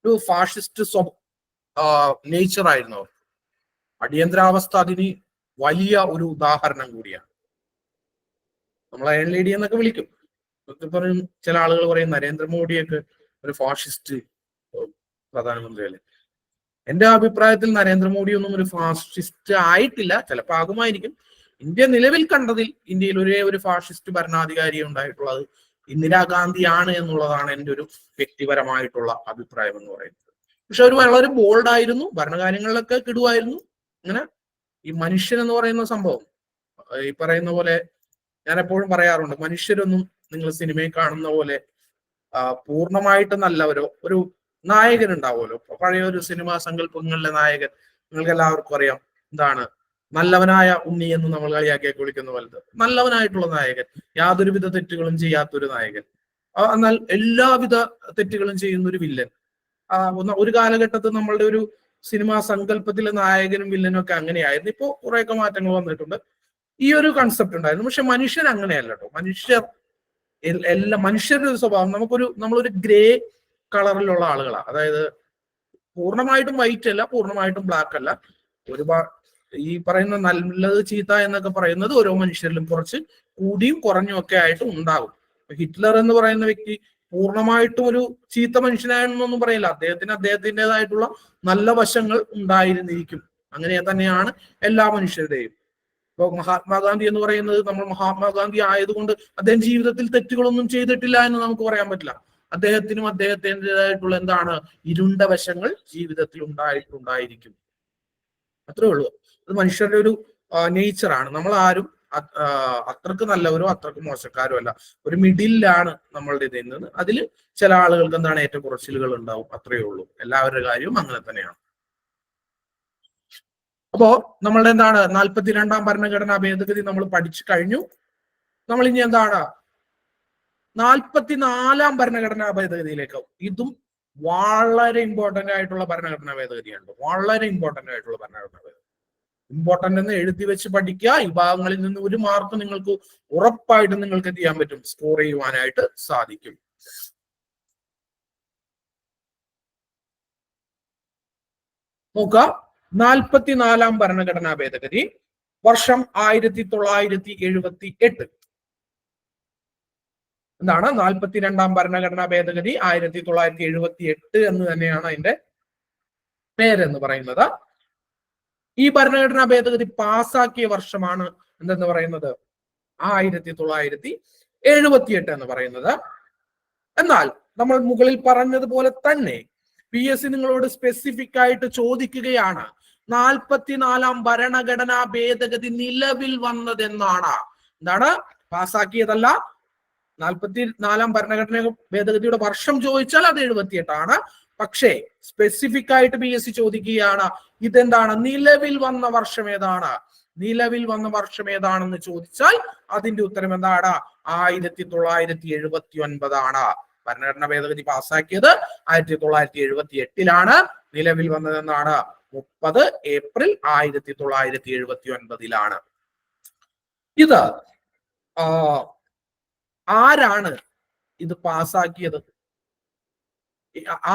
ഒരു ഫാഷിസ്റ്റ് നേച്ചർ ആയിരുന്നു അവർ. അടിയന്തരാവസ്ഥ അതിന് വലിയ ഒരു ഉദാഹരണം കൂടിയാണ്. നമ്മൾ അയൺ ലേഡി എന്നൊക്കെ വിളിക്കും. പറയും ചില ആളുകൾ പറയും നരേന്ദ്രമോദിയൊക്കെ ഒരു ഫാഷിസ്റ്റ് പ്രധാനമന്ത്രിയല്ലേ. എന്റെ അഭിപ്രായത്തിൽ നരേന്ദ്രമോദി ഒന്നും ഒരു ഫാഷിസ്റ്റ് ആയിട്ടില്ല, ചിലപ്പോൾ ആകുമായിരിക്കും. ഇന്ത്യ നിലവിൽ കണ്ടതിൽ ഇന്ത്യയിൽ ഒരേ ഒരു ഫാഷിസ്റ്റ് ഭരണാധികാരി ഉണ്ടായിട്ടുള്ളത് ഇന്ദിരാഗാന്ധിയാണ് എന്നുള്ളതാണ് എൻ്റെ ഒരു വ്യക്തിപരമായിട്ടുള്ള അഭിപ്രായം എന്ന് പറയുന്നത്. പക്ഷെ അവർ വളരെ ബോൾഡ് ആയിരുന്നു, ഭരണകാര്യങ്ങളിലൊക്കെ കിടുവായിരുന്നു. അങ്ങനെ ഈ മനുഷ്യൻ എന്ന് പറയുന്ന സംഭവം ഈ പറയുന്ന പോലെ ഞാൻ എപ്പോഴും പറയാറുണ്ട്, മനുഷ്യരൊന്നും നിങ്ങൾ സിനിമയിൽ കാണുന്ന പോലെ പൂർണ്ണമായിട്ട് നല്ലവരോ, ഒരു നായകൻ ഉണ്ടാവുമല്ലോ, പഴയ ഒരു സിനിമാ സങ്കല്പങ്ങളിലെ നായകൻ നിങ്ങൾക്ക് എല്ലാവർക്കും അറിയാം എന്താണ്, നല്ലവനായ ഉണ്ണി എന്ന് നമ്മൾ കളിയാക്കിയൊക്കെ വിളിക്കുന്ന പോലത്തെ നല്ലവനായിട്ടുള്ള നായകൻ, യാതൊരുവിധ തെറ്റുകളും ചെയ്യാത്തൊരു നായകൻ, എന്നാൽ എല്ലാവിധ തെറ്റുകളും ചെയ്യുന്ന ഒരു വില്ലൻ. ഒരു കാലഘട്ടത്തിൽ നമ്മളുടെ ഒരു സിനിമാ സങ്കല്പത്തിലെ നായകനും വില്ലനും ഒക്കെ അങ്ങനെയായിരുന്നു. ഇപ്പോ കുറെയൊക്കെ മാറ്റങ്ങൾ വന്നിട്ടുണ്ട്. ഈ ഒരു കൺസെപ്റ്റ് ഉണ്ടായിരുന്നു. പക്ഷെ മനുഷ്യൻ അങ്ങനെയല്ല കേട്ടോ. മനുഷ്യരുടെ ഒരു സ്വഭാവം നമ്മളൊരു ഗ്രേ കളറിലുള്ള ആളുകളാണ്. അതായത് പൂർണ്ണമായിട്ടും വൈറ്റ് അല്ല, പൂർണ്ണമായിട്ടും ബ്ലാക്ക് അല്ല. ഒരുപാട് ഈ പറയുന്ന നല്ലത് ചീത്ത എന്നൊക്കെ പറയുന്നത് ഓരോ മനുഷ്യരിലും കുറച്ച് കൂടിയും കുറഞ്ഞും ഒക്കെ ആയിട്ട് ഉണ്ടാകും. ഹിറ്റ്ലർ എന്ന് പറയുന്ന വ്യക്തി പൂർണ്ണമായിട്ടും ഒരു ചീത്ത മനുഷ്യനായെന്നൊന്നും പറയില്ല. അദ്ദേഹത്തിൻ്റെതായിട്ടുള്ള നല്ല വശങ്ങൾ ഉണ്ടായിരുന്നിരിക്കും. അങ്ങനെ തന്നെയാണ് എല്ലാ മനുഷ്യരുടെയും. ഇപ്പൊ മഹാത്മാഗാന്ധി എന്ന് പറയുന്നത്, നമ്മൾ മഹാത്മാഗാന്ധി ആയതുകൊണ്ട് അദ്ദേഹം ജീവിതത്തിൽ തെറ്റുകളൊന്നും ചെയ്തിട്ടില്ല എന്ന് നമുക്ക് പറയാൻ പറ്റില്ല. അദ്ദേഹത്തിനും അദ്ദേഹത്തിൻ്റെതായിട്ടുള്ള എന്താണ് ഇരുണ്ട വശങ്ങൾ ജീവിതത്തിൽ ഉണ്ടായിരിക്കും. അത്രേ ഉള്ളൂ. അത് മനുഷ്യരുടെ ഒരു നേച്ചറാണ്. നമ്മൾ ആരും അത്രക്ക് നല്ലവരോ അത്രക്ക് മോശക്കാരോ അല്ല, ഒരു മിഡിലാണ് നമ്മളുടെ ഇതിൽ നിന്ന്. അതിൽ ചില ആളുകൾക്ക് എന്താണ് ഏറ്റക്കുറച്ചിലുകൾ ഉണ്ടാവും, അത്രയേ ഉള്ളൂ. എല്ലാവരുടെ കാര്യവും അങ്ങനെ തന്നെയാണ്. അപ്പോ നമ്മളുടെ എന്താണ് 42ാം ഭരണഘടനാ ഭേദഗതി നമ്മൾ പഠിച്ചു കഴിഞ്ഞു. നമ്മൾ ഇനി എന്താണ് 44ാം ഭരണഘടനാ ഭേദഗതിയിലേക്ക്. ഇതും വളരെ ഇമ്പോർട്ടന്റ് ആയിട്ടുള്ള ഭരണഘടനാ ഭേദഗതിയാണ്. വളരെ ഇമ്പോർട്ടന്റ് ആയിട്ടുള്ള ഭരണഘടനാ ഭേദഗതി. ഇമ്പോർട്ടന്റ് എന്ന് എഴുതി വെച്ച് പഠിക്കുക. ഈ ഭാഗങ്ങളിൽ നിന്ന് ഒരു മാർക്ക് നിങ്ങൾക്ക് ഉറപ്പായിട്ടും നിങ്ങൾക്ക് എന്ത് ചെയ്യാൻ പറ്റും, സ്കോർ ചെയ്യുവാനായിട്ട് സാധിക്കും. നോക്കാം. 44ാം ഭരണഘടനാ ഭേദഗതി വർഷം 1978. എന്താണ് 42ാം ഭരണഘടനാ ഭേദഗതി 1978 എന്ന് തന്നെയാണ് അതിന്റെ പേരെന്ന് പറയുന്നത്. ഈ ഭരണഘടനാ ഭേദഗതി പാസാക്കിയ വർഷമാണ് എന്തെന്ന് പറയുന്നത് 1978 എന്ന് പറയുന്നത്. എന്നാൽ നമ്മൾ മുകളിൽ പറഞ്ഞതുപോലെ തന്നെ PSC നിങ്ങളോട് സ്പെസിഫിക് ആയിട്ട് ചോദിക്കുകയാണ്, 44ാം ഭരണഘടനാ ഭേദഗതി നിലവിൽ വന്നത് എന്നാണ്. എന്താണ്? പാസാക്കിയതല്ല. 44ാം ഭരണഘടനാ ഭേദഗതിയുടെ വർഷം ചോദിച്ചാൽ അത് 78 പക്ഷേ സ്പെസിഫിക് ആയിട്ട് PSC ചോദിക്കുകയാണ്, ഇതെന്താണ്, നിലവിൽ വന്ന വർഷം ഏതാണ്, നിലവിൽ വന്ന വർഷം ഏതാണെന്ന് ചോദിച്ചാൽ അതിന്റെ ഉത്തരം എന്താണ്? 1979 ഭരണഘടനാ ഭേദഗതി പാസ്സാക്കിയത് 1978 നിലവിൽ വന്നത് എന്നാണ് 30 ഏപ്രിൽ 1979 ഇത് ആരാണ് ഇത് പാസ്സാക്കിയത്?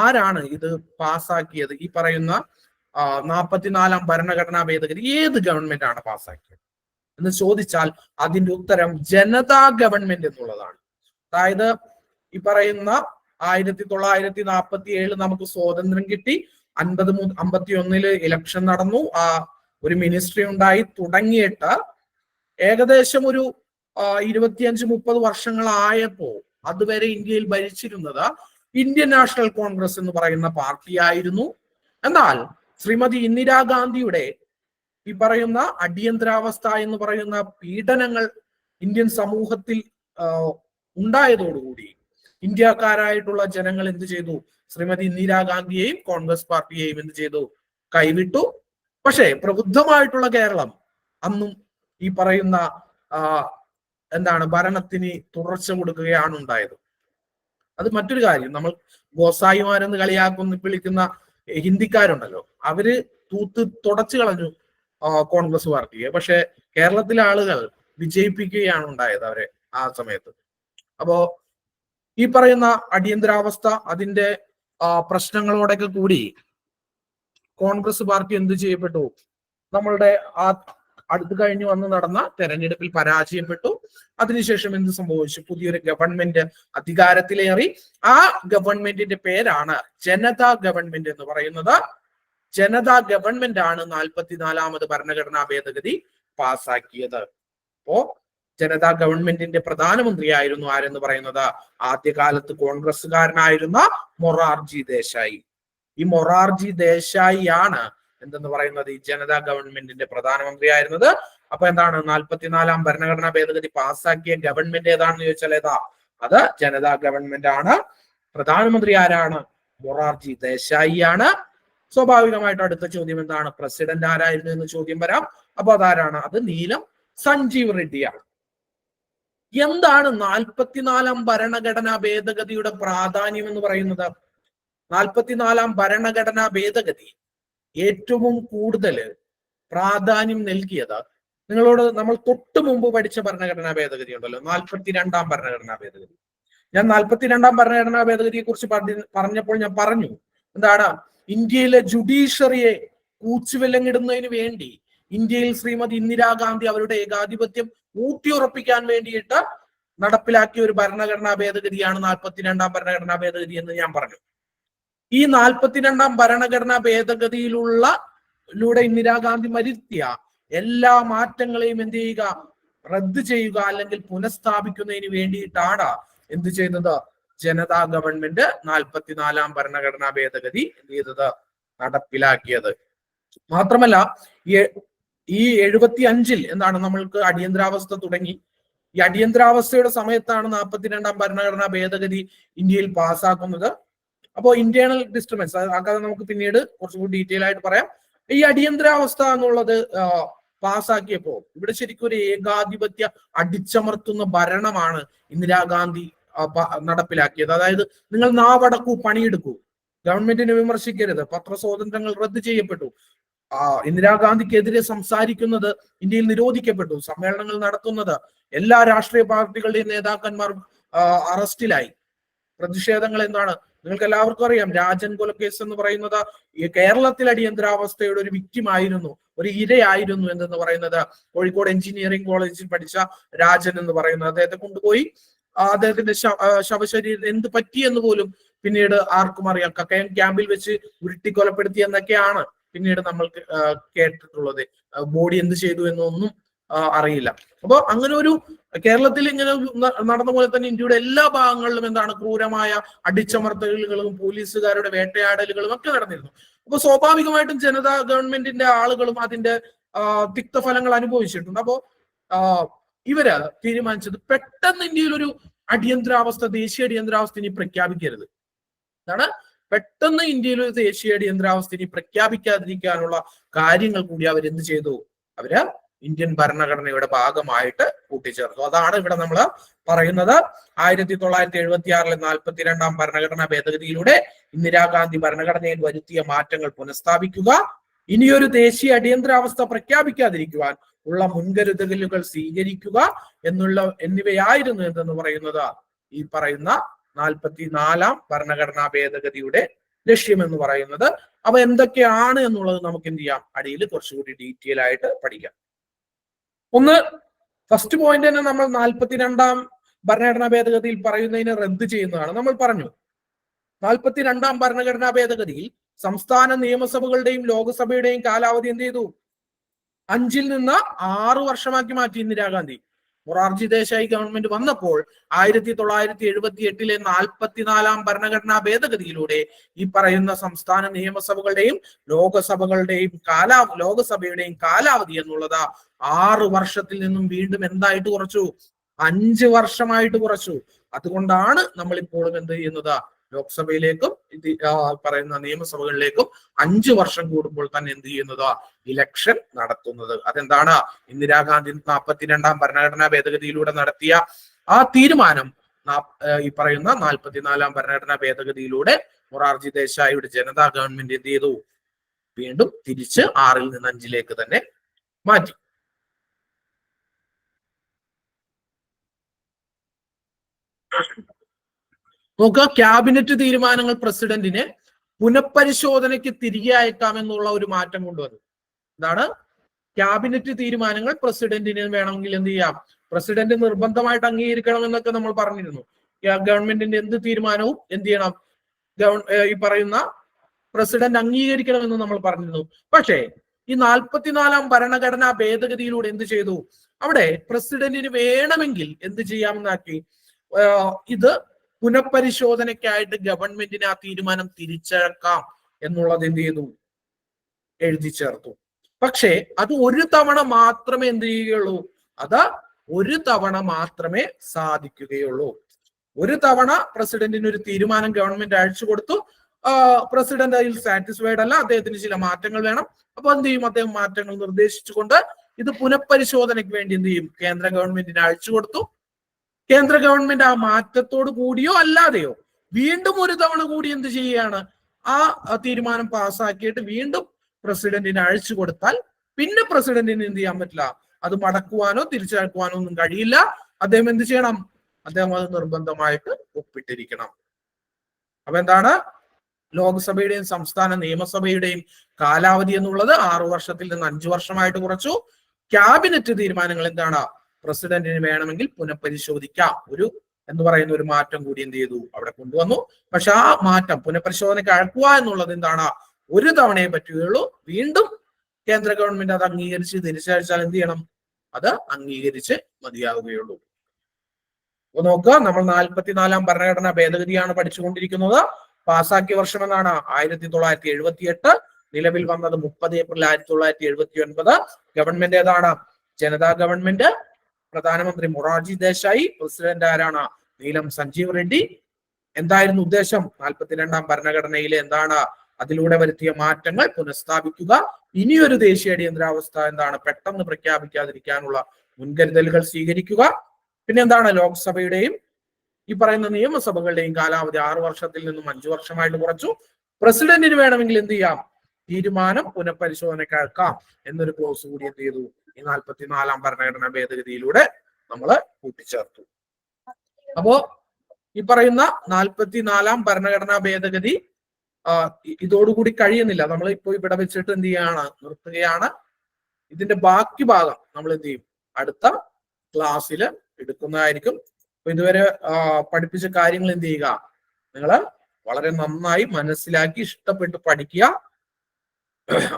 ആരാണ് ഇത് പാസ്സാക്കിയത്? ഈ പറയുന്ന 44ാം ഭരണഘടനാ ഭേദഗതി ഏത് ഗവൺമെന്റ് ആണ് പാസ്സാക്കിയത് എന്ന് ചോദിച്ചാൽ അതിന്റെ ഉത്തരം ജനതാ ഗവൺമെന്റ് എന്നുള്ളതാണ്. അതായത് ഈ പറയുന്ന 1947 നമുക്ക് സ്വാതന്ത്ര്യം കിട്ടി, 51 ഇലക്ഷൻ നടന്നു, ഒരു മിനിസ്ട്രി ഉണ്ടായി, തുടങ്ങിയിട്ട് ഏകദേശം ഒരു 25-30 വർഷങ്ങളായപ്പോ അതുവരെ ഇന്ത്യയിൽ ഭരിച്ചിരുന്നത് ഇന്ത്യൻ നാഷണൽ കോൺഗ്രസ് എന്ന് പറയുന്ന പാർട്ടിയായിരുന്നു. എന്നാൽ ശ്രീമതി ഇന്ദിരാഗാന്ധിയുടെ ഈ പറയുന്ന അടിയന്തരാവസ്ഥ എന്ന് പറയുന്ന പീഡനങ്ങൾ ഇന്ത്യൻ സമൂഹത്തിൽ ഉണ്ടായതോടുകൂടി ഇന്ത്യക്കാരായിട്ടുള്ള ജനങ്ങൾ എന്ത് ചെയ്തു? ശ്രീമതി ഇന്ദിരാഗാന്ധിയെയും കോൺഗ്രസ് പാർട്ടിയെയും എന്ത് ചെയ്തു? കൈവിട്ടു. പക്ഷേ പ്രബുദ്ധമായിട്ടുള്ള കേരളം അന്നും ഈ പറയുന്ന എന്താണ് ഭരണത്തിന് തുടർച്ച കൊടുക്കുകയാണ് ഉണ്ടായത്. അത് മറ്റൊരു കാര്യം. നമ്മൾ ഗോസായിമാരെന്ന് കളിയാക്കുന്ന വിളിക്കുന്ന ഹിന്ദിക്കാരുണ്ടല്ലോ, അവര് തൂത്ത് തുടച്ചു കളഞ്ഞു കോൺഗ്രസ് പാർട്ടിയെ. പക്ഷെ കേരളത്തിലെ ആളുകൾ വിജയിപ്പിക്കുകയാണ് ഉണ്ടായത് അവരെ ആ സമയത്ത്. അപ്പോ ഈ പറയുന്ന അടിയന്തരാവസ്ഥ അതിന്റെ പ്രശ്നങ്ങളോടൊക്കെ കൂടി കോൺഗ്രസ് പാർട്ടി എന്ത് ചെയ്യപ്പെട്ടു? നമ്മളുടെ അടുത്ത് കഴിഞ്ഞു വന്ന് നടന്ന തെരഞ്ഞെടുപ്പിൽ പരാജയപ്പെട്ടു. അതിനുശേഷം എന്ത് സംഭവിച്ചു? പുതിയൊരു ഗവൺമെന്റ് അധികാരത്തിലേറി. ആ ഗവൺമെന്റിന്റെ പേരാണ് ജനതാ ഗവൺമെന്റ് എന്ന് പറയുന്നത്. ജനതാ ഗവൺമെന്റ് ആണ് 44ാമത് ഭരണഘടനാ ഭേദഗതി പാസാക്കിയത്. അപ്പോ ജനതാ ഗവൺമെന്റിന്റെ പ്രധാനമന്ത്രിയായിരുന്നു ആരെന്ന് പറയുന്നത് ആദ്യകാലത്ത് കോൺഗ്രസ്സുകാരനായിരുന്ന മൊറാർജി ദേശായി. ഈ മൊറാർജി ദേശായി ആണ് എന്തെന്ന് പറയുന്നത് ഈ ജനതാ ഗവൺമെന്റിന്റെ പ്രധാനമന്ത്രിയായിരുന്നത്. അപ്പൊ എന്താണ് 44ാം ഭരണഘടനാ ഭേദഗതി പാസ്സാക്കിയ ഗവൺമെന്റ് ഏതാണെന്ന് ചോദിച്ചാൽ ഏതാ? അത് ജനതാ ഗവൺമെന്റ് ആണ്. പ്രധാനമന്ത്രി ആരാണ്? മൊറാർജി ദേശായി ആണ്. സ്വാഭാവികമായിട്ട് അടുത്ത ചോദ്യം എന്താണ്? പ്രസിഡന്റ് ആരായിരുന്നു എന്ന് ചോദ്യം വരാം. അപ്പൊ അതാരാണ്? അത് നീലം സഞ്ജീവ് റെഡ്ഡിയാണ്. എന്താണ് 44ാം ഭരണഘടനാ ഭേദഗതിയുടെ പ്രാധാന്യം എന്ന് പറയുന്നത്? 44ാം ഭരണഘടനാ ഭേദഗതി ഏറ്റവും കൂടുതൽ പ്രാധാന്യം നൽകിയത് നിങ്ങളോട് നമ്മൾ തൊട്ടു മുമ്പ് പഠിച്ച ഭരണഘടനാ ഭേദഗതി ഉണ്ടല്ലോ, 42ാം ഭരണഘടനാ ഭേദഗതി. ഞാൻ 42ാം ഭരണഘടനാ ഭേദഗതിയെ കുറിച്ച് പറഞ്ഞപ്പോൾ ഞാൻ പറഞ്ഞു എന്താണ്, ഇന്ത്യയിലെ ജുഡീഷ്യറിയെ കൂച്ചുവിലങ്ങിടുന്നതിന് വേണ്ടി ഇന്ത്യയിൽ ശ്രീമതി ഇന്ദിരാഗാന്ധി അവരുടെ ഏകാധിപത്യം ഊട്ടിയുറപ്പിക്കാൻ വേണ്ടിയിട്ട് നടപ്പിലാക്കിയ ഒരു ഭരണഘടനാ ഭേദഗതിയാണ് 42ാം ഭരണഘടനാ ഭേദഗതി എന്ന് ഞാൻ പറഞ്ഞു. ഈ 42ാം ഭരണഘടനാ ഭേദഗതിയിലൂടെ ഇന്ദിരാഗാന്ധി വരുത്തിയ എല്ലാ മാറ്റങ്ങളെയും എന്ത് ചെയ്യുക? റദ്ദ് ചെയ്യുക, അല്ലെങ്കിൽ പുനഃസ്ഥാപിക്കുന്നതിന് വേണ്ടിയിട്ടാണ് എന്ത് ചെയ്തത്? ജനതാ ഗവൺമെന്റ് 44ാം ഭരണഘടനാ ഭേദഗതി എന്ത് ചെയ്തത്? നടപ്പിലാക്കിയത്. മാത്രമല്ല ഈ 75 എന്താണ് നമ്മൾക്ക് അടിയന്തരാവസ്ഥ തുടങ്ങി. ഈ അടിയന്തരാവസ്ഥയുടെ സമയത്താണ് 42ാം ഭരണഘടനാ ഭേദഗതി ഇന്ത്യയിൽ പാസ്സാക്കുന്നത്. അപ്പോൾ ഇന്റേണൽ ഡിസ്റ്റർബൻസ് അത് നമുക്ക് പിന്നീട് കുറച്ചുകൂടി ഡീറ്റെയിൽ ആയിട്ട് പറയാം. ഈ അടിയന്തരാവസ്ഥ എന്നുള്ളത് പാസ്സാക്കിയപ്പോ ഇവിടെ ശരിക്കും ഒരു ഏകാധിപത്യ അടിച്ചമർത്തുന്ന ഭരണമാണ് ഇന്ദിരാഗാന്ധി നടപ്പിലാക്കിയത്. അതായത് നിങ്ങൾ നാവടക്കൂ, പണിയെടുക്കൂ, ഗവൺമെന്റിനെ വിമർശിക്കരുത്, പത്രസ്വാതന്ത്ര്യങ്ങൾ റദ്ദ് ചെയ്യപ്പെട്ടു, ഇന്ദിരാഗാന്ധിക്കെതിരെ സംസാരിക്കുന്നത് ഇന്ത്യയിൽ നിരോധിക്കപ്പെട്ടു, സമ്മേളനങ്ങൾ നടത്തുന്നത്, എല്ലാ രാഷ്ട്രീയ പാർട്ടികളുടെയും നേതാക്കന്മാർ അറസ്റ്റിലായി. പ്രതിഷേധങ്ങൾ എന്താണ് നിങ്ങൾക്ക് എല്ലാവർക്കും അറിയാം. രാജൻ കൊലക്കേസ് എന്ന് പറയുന്നത് ഈ കേരളത്തിൽ അടിയന്തരാവസ്ഥയുടെ ഒരു വിക്റ്റിമായിരുന്നു, ഒരു ഇരയായിരുന്നു എന്തെന്ന് പറയുന്നത് കോഴിക്കോട് എഞ്ചിനീയറിംഗ് കോളേജിൽ പഠിച്ച രാജൻ എന്ന് പറയുന്നത്. അദ്ദേഹത്തെ കൊണ്ടുപോയി അദ്ദേഹത്തിന്റെ ശവശരീരം എന്ത് പറ്റിയെന്ന് പോലും പിന്നീട് ആർക്കും അറിയാം. കക്കയം ക്യാമ്പിൽ വെച്ച് ഉരുട്ടിക്കൊലപ്പെടുത്തി എന്നൊക്കെയാണ് പിന്നീട് നമ്മൾക്ക് കേട്ടിട്ടുള്ളത്. ബോഡി എന്ത് ചെയ്തു എന്നൊന്നും അറിയില്ല. അപ്പൊ അങ്ങനെ ഒരു കേരളത്തിൽ ഇങ്ങനെ നടന്ന പോലെ തന്നെ ഇന്ത്യയുടെ എല്ലാ ഭാഗങ്ങളിലും എന്താണ് ക്രൂരമായ അടിച്ചമർത്തലുകളും പോലീസുകാരുടെ വേട്ടയാടലുകളും ഒക്കെ നടന്നിരുന്നു. അപ്പൊ സ്വാഭാവികമായിട്ടും ജനതാ ഗവൺമെന്റിന്റെ ആളുകളും അതിന്റെ തിക്തഫലങ്ങൾ അനുഭവിച്ചിട്ടുണ്ട്. അപ്പോ ഇവര് തീരുമാനിച്ചത് പെട്ടെന്ന് ഇന്ത്യയിൽ ഒരു അടിയന്തരാവസ്ഥ, ദേശീയ അടിയന്തരാവസ്ഥ ഇനി പ്രഖ്യാപിക്കരുത്. അതാണ് പെട്ടെന്ന് ഇന്ത്യയിൽ ഒരു ദേശീയ അടിയന്തരാവസ്ഥ ഇനി പ്രഖ്യാപിക്കാതിരിക്കാനുള്ള കാര്യങ്ങൾ കൂടി അവരെന്ത് ചെയ്തു? അവര് ഇന്ത്യൻ ഭരണഘടനയുടെ ഭാഗമായിട്ട് കൂട്ടിച്ചേർത്തു. അതാണ് ഇവിടെ നമ്മൾ പറയുന്നത് 1976 42 ഭരണഘടനാ ഭേദഗതിയിലൂടെ ഇന്ദിരാഗാന്ധി ഭരണഘടനയിൽ വരുത്തിയ മാറ്റങ്ങൾ പുനഃസ്ഥാപിക്കുക, ഇനിയൊരു ദേശീയ അടിയന്തരാവസ്ഥ പ്രഖ്യാപിക്കാതിരിക്കുവാൻ ഉള്ള മുൻകരുതലുകൾ സ്വീകരിക്കുക എന്നിവയായിരുന്നു എന്തെന്ന് പറയുന്നത് ഈ പറയുന്ന 44 ഭരണഘടനാ ഭേദഗതിയുടെ ലക്ഷ്യം എന്ന് പറയുന്നത്. അവ എന്തൊക്കെയാണ് എന്നുള്ളത് നമുക്ക് എന്ത് ചെയ്യാം, അടിയിൽ കുറച്ചുകൂടി ഡീറ്റെയിൽ ആയിട്ട് പഠിക്കാം. ഒന്ന്, ഫസ്റ്റ് പോയിന്റ് തന്നെ നമ്മൾ 42 ഭരണഘടനാ ഭേദഗതിയിൽ പറയുന്നതിനെ റദ്ദ് ചെയ്യുന്നതാണ്. നമ്മൾ പറഞ്ഞു 42 ഭരണഘടനാ ഭേദഗതിയിൽ സംസ്ഥാന നിയമസഭകളുടെയും ലോകസഭയുടെയും കാലാവധി എന്ത് ചെയ്തു? 5 നിന്ന് 6 വർഷമാക്കി മാറ്റി ഇന്ദിരാഗാന്ധി. മൊറാർജി ദേശായി ഗവൺമെന്റ് വന്നപ്പോൾ 1978 44 ഭരണഘടനാ ഭേദഗതിയിലൂടെ ഈ പറയുന്ന സംസ്ഥാന നിയമസഭകളുടെയും ലോകസഭകളുടെയും കാലാവധി എന്നുള്ളത് 6 വർഷത്തിൽ നിന്നും വീണ്ടും എന്തായിട്ട് കുറച്ചു? 5 വർഷമായിട്ട് കുറച്ചു. അതുകൊണ്ടാണ് നമ്മൾ ഇപ്പോഴും എന്ത് ചെയ്യുന്നത്? ലോക്സഭയിലേക്കും പറയുന്ന നിയമസഭകളിലേക്കും 5 വർഷം കൂടുമ്പോൾ തന്നെ എന്ത് ചെയ്യുന്നത്? ഇലക്ഷൻ നടത്തുന്നത്. അതെന്താണ്? ഇന്ദിരാഗാന്ധി 42 ഭരണഘടനാ ഭേദഗതിയിലൂടെ നടത്തിയ ആ തീരുമാനം ഈ പറയുന്ന 44 ഭരണഘടനാ ഭേദഗതിയിലൂടെ മൊറാർജി ദേശായിയുടെ ജനതാ ഗവൺമെന്റ് എന്ത് ചെയ്തു? വീണ്ടും തിരിച്ച് 6 നിന്ന് 5 തന്നെ മാറ്റി. നോക്കുക, ക്യാബിനറ്റ് തീരുമാനങ്ങൾ പ്രസിഡന്റിന് പുനഃപരിശോധനയ്ക്ക് തിരികെ അയക്കാമെന്നുള്ള ഒരു മാറ്റം കൊണ്ടുവന്നു. എന്താണ്? ക്യാബിനറ്റ് തീരുമാനങ്ങൾ പ്രസിഡന്റിന് വേണമെങ്കിൽ എന്ത് ചെയ്യാം, പ്രസിഡന്റ് നിർബന്ധമായിട്ട് അംഗീകരിക്കണം എന്നൊക്കെ നമ്മൾ പറഞ്ഞിരുന്നു. ഗവൺമെന്റിന്റെ എന്ത് തീരുമാനവും എന്ത് ചെയ്യണം? ഈ പറയുന്ന പ്രസിഡന്റ് അംഗീകരിക്കണമെന്ന് നമ്മൾ പറഞ്ഞിരുന്നു. പക്ഷേ ഈ 44 ഭരണഘടനാ ഭേദഗതിയിലൂടെ എന്ത് ചെയ്തു? അവിടെ പ്രസിഡന്റിന് വേണമെങ്കിൽ എന്ത് ചെയ്യാമെന്നാക്കി, ഇത് പുനഃപരിശോധനയ്ക്കായിട്ട് ഗവൺമെന്റിന് ആ തീരുമാനം തിരിച്ചേക്കാം എന്നുള്ളത് എന്ത് ചെയ്തു? എഴുതി ചേർത്തു. പക്ഷേ അത് ഒരു തവണ മാത്രമേ എന്ത് ചെയ്യുകയുള്ളൂ? അത് ഒരു തവണ മാത്രമേ സാധിക്കുകയുള്ളൂ. ഒരു തവണ പ്രസിഡന്റിന് ഒരു തീരുമാനം ഗവൺമെന്റ് അയച്ചു കൊടുത്തു, പ്രസിഡന്റ് അതിൽ സാറ്റിസ്ഫൈഡ് അല്ല, അദ്ദേഹത്തിന് ചില മാറ്റങ്ങൾ വേണം. അപ്പൊ എന്ത് ചെയ്യും? അദ്ദേഹം മാറ്റങ്ങൾ നിർദ്ദേശിച്ചുകൊണ്ട് ഇത് പുനഃപരിശോധനയ്ക്ക് വേണ്ടി എന്ത് ചെയ്യും? കേന്ദ്ര ഗവൺമെന്റിന് അയച്ചു കൊടുത്തു. കേന്ദ്ര ഗവൺമെന്റ് ആ മാറ്റത്തോട് കൂടിയോ അല്ലാതെയോ വീണ്ടും ഒരു തവണ കൂടി എന്ത് ചെയ്യുകയാണ്? ആ തീരുമാനം പാസ്സാക്കിയിട്ട് വീണ്ടും പ്രസിഡന്റിന് അയച്ചു കൊടുത്താൽ പിന്നെ പ്രസിഡന്റിന് എന്ത് ചെയ്യാൻ പറ്റില്ല? അത് മടക്കുവാനോ തിരിച്ചയക്കുവാനോ ഒന്നും കഴിയില്ല. അദ്ദേഹം എന്ത് ചെയ്യണം? അദ്ദേഹം അത് നിർബന്ധമായിട്ട് ഒപ്പിട്ടിരിക്കണം. അപ്പൊ എന്താണ്? ലോക്സഭയുടെയും സംസ്ഥാന നിയമസഭയുടെയും കാലാവധി എന്നുള്ളത് 6 വർഷത്തിൽ നിന്ന് 5 വർഷമായിട്ട് കുറച്ചു. ക്യാബിനറ്റ് തീരുമാനങ്ങൾ എന്താണ്? പ്രസിഡന്റിന് വേണമെങ്കിൽ പുനഃപരിശോധിക്കാം ഒരു എന്ന് പറയുന്ന ഒരു മാറ്റം കൂടി എന്ത് ചെയ്തു? അവിടെ കൊണ്ടുവന്നു. പക്ഷെ ആ മാറ്റം പുനഃപരിശോധനയ്ക്ക് അയക്കുക എന്നുള്ളത് എന്താണ്? ഒരു തവണയെ പറ്റുകയുള്ളൂ. വീണ്ടും കേന്ദ്ര ഗവൺമെന്റ് അത് അംഗീകരിച്ച് തിരിച്ചയച്ചാൽ എന്ത് ചെയ്യണം? അത് അംഗീകരിച്ച് മതിയാവുകയുള്ളൂ. അപ്പൊ നോക്കുക, നമ്മൾ 44 ഭരണഘടനാ ഭേദഗതിയാണ് പഠിച്ചുകൊണ്ടിരിക്കുന്നത്. പാസാക്കിയ വർഷം എന്നാണ് 1978. നിലവിൽ വന്നത് 30 ഏപ്രിൽ 1979. ഗവൺമെന്റ് ഏതാണ്? ജനതാ ഗവൺമെന്റ്. പ്രധാനമന്ത്രി മൊറാർജി ദേശായി, പ്രസിഡന്റ് ആരാണ്? നീലം സഞ്ജീവ് റെഡ്ഡി. എന്തായിരുന്നു ഉദ്ദേശം? 42 ഭരണഘടനയിലെ എന്താണ്? അതിലൂടെ വരുത്തിയ മാറ്റങ്ങൾ പുനഃസ്ഥാപിക്കുക, ഇനിയൊരു ദേശീയ അടിയന്തരാവസ്ഥ എന്താണ് പെട്ടെന്ന് പ്രഖ്യാപിക്കാതിരിക്കാനുള്ള മുൻകരുതലുകൾ സ്വീകരിക്കുക. പിന്നെ എന്താണ്? ലോക്സഭയുടെയും ഈ പറയുന്ന നിയമസഭകളുടെയും കാലാവധി 6 വർഷത്തിൽ നിന്നും 5 വർഷമായിട്ട് കുറച്ചു. പ്രസിഡന്റിന് വേണമെങ്കിൽ എന്ത് ചെയ്യാം? തീരുമാനം പുനഃപരിശോധനയ്ക്ക് അയക്കാം എന്നൊരു ക്ലോസ് കൂടി എന്ത് ചെയ്തു? ഈ 44 ഭരണഘടനാ ഭേദഗതിയിലൂടെ നമ്മൾ കൂട്ടിച്ചേർത്തു. അപ്പോ ഈ പറയുന്ന 44 ഭരണഘടനാ ഭേദഗതി ഇതോടുകൂടി കഴിയുന്നില്ല. നമ്മൾ ഇപ്പോൾ ഇവിടെ വെച്ചിട്ട് എന്ത് ചെയ്യാണ്? നിർത്തുകയാണ്. ഇതിന്റെ ബാക്കി ഭാഗം നമ്മൾ എന്ത് ചെയ്യും? അടുത്ത ക്ലാസ്സിൽ എടുക്കുന്നതായിരിക്കും. ഇതുവരെ പഠിപ്പിച്ച കാര്യങ്ങൾ എന്ത് ചെയ്യുക? നിങ്ങൾ വളരെ നന്നായി മനസ്സിലാക്കി ഇഷ്ടപ്പെട്ട് പഠിക്കുക.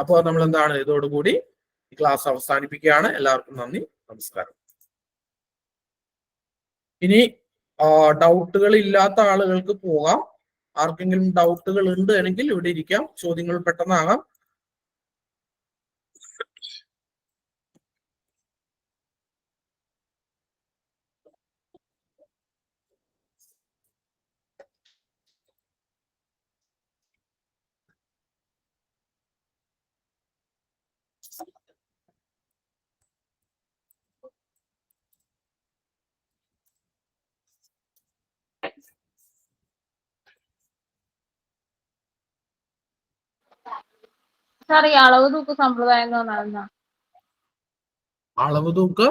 അപ്പോൾ നമ്മൾ എന്താണ് ഇതോടുകൂടി ഈ ക്ലാസ് അവസാനിപ്പിക്കുകയാണ്. എല്ലാവർക്കും നന്ദി, നമസ്കാരം. ഇനി ഡൗട്ടുകൾ ഇല്ലാത്ത ആളുകൾക്ക് പോകാം. ആർക്കെങ്കിലും ഡൗട്ടുകൾ ഉണ്ട് എങ്കിൽ ഇവിടെ ഇരിക്കാം, ചോദ്യങ്ങൾ പെട്ടെന്നാകാം. സാർ ഈ അളവ് തൂക്ക് സമ്പ്രദായം എന്ന് പറഞ്ഞാൽ അളവ് തൂക്ക്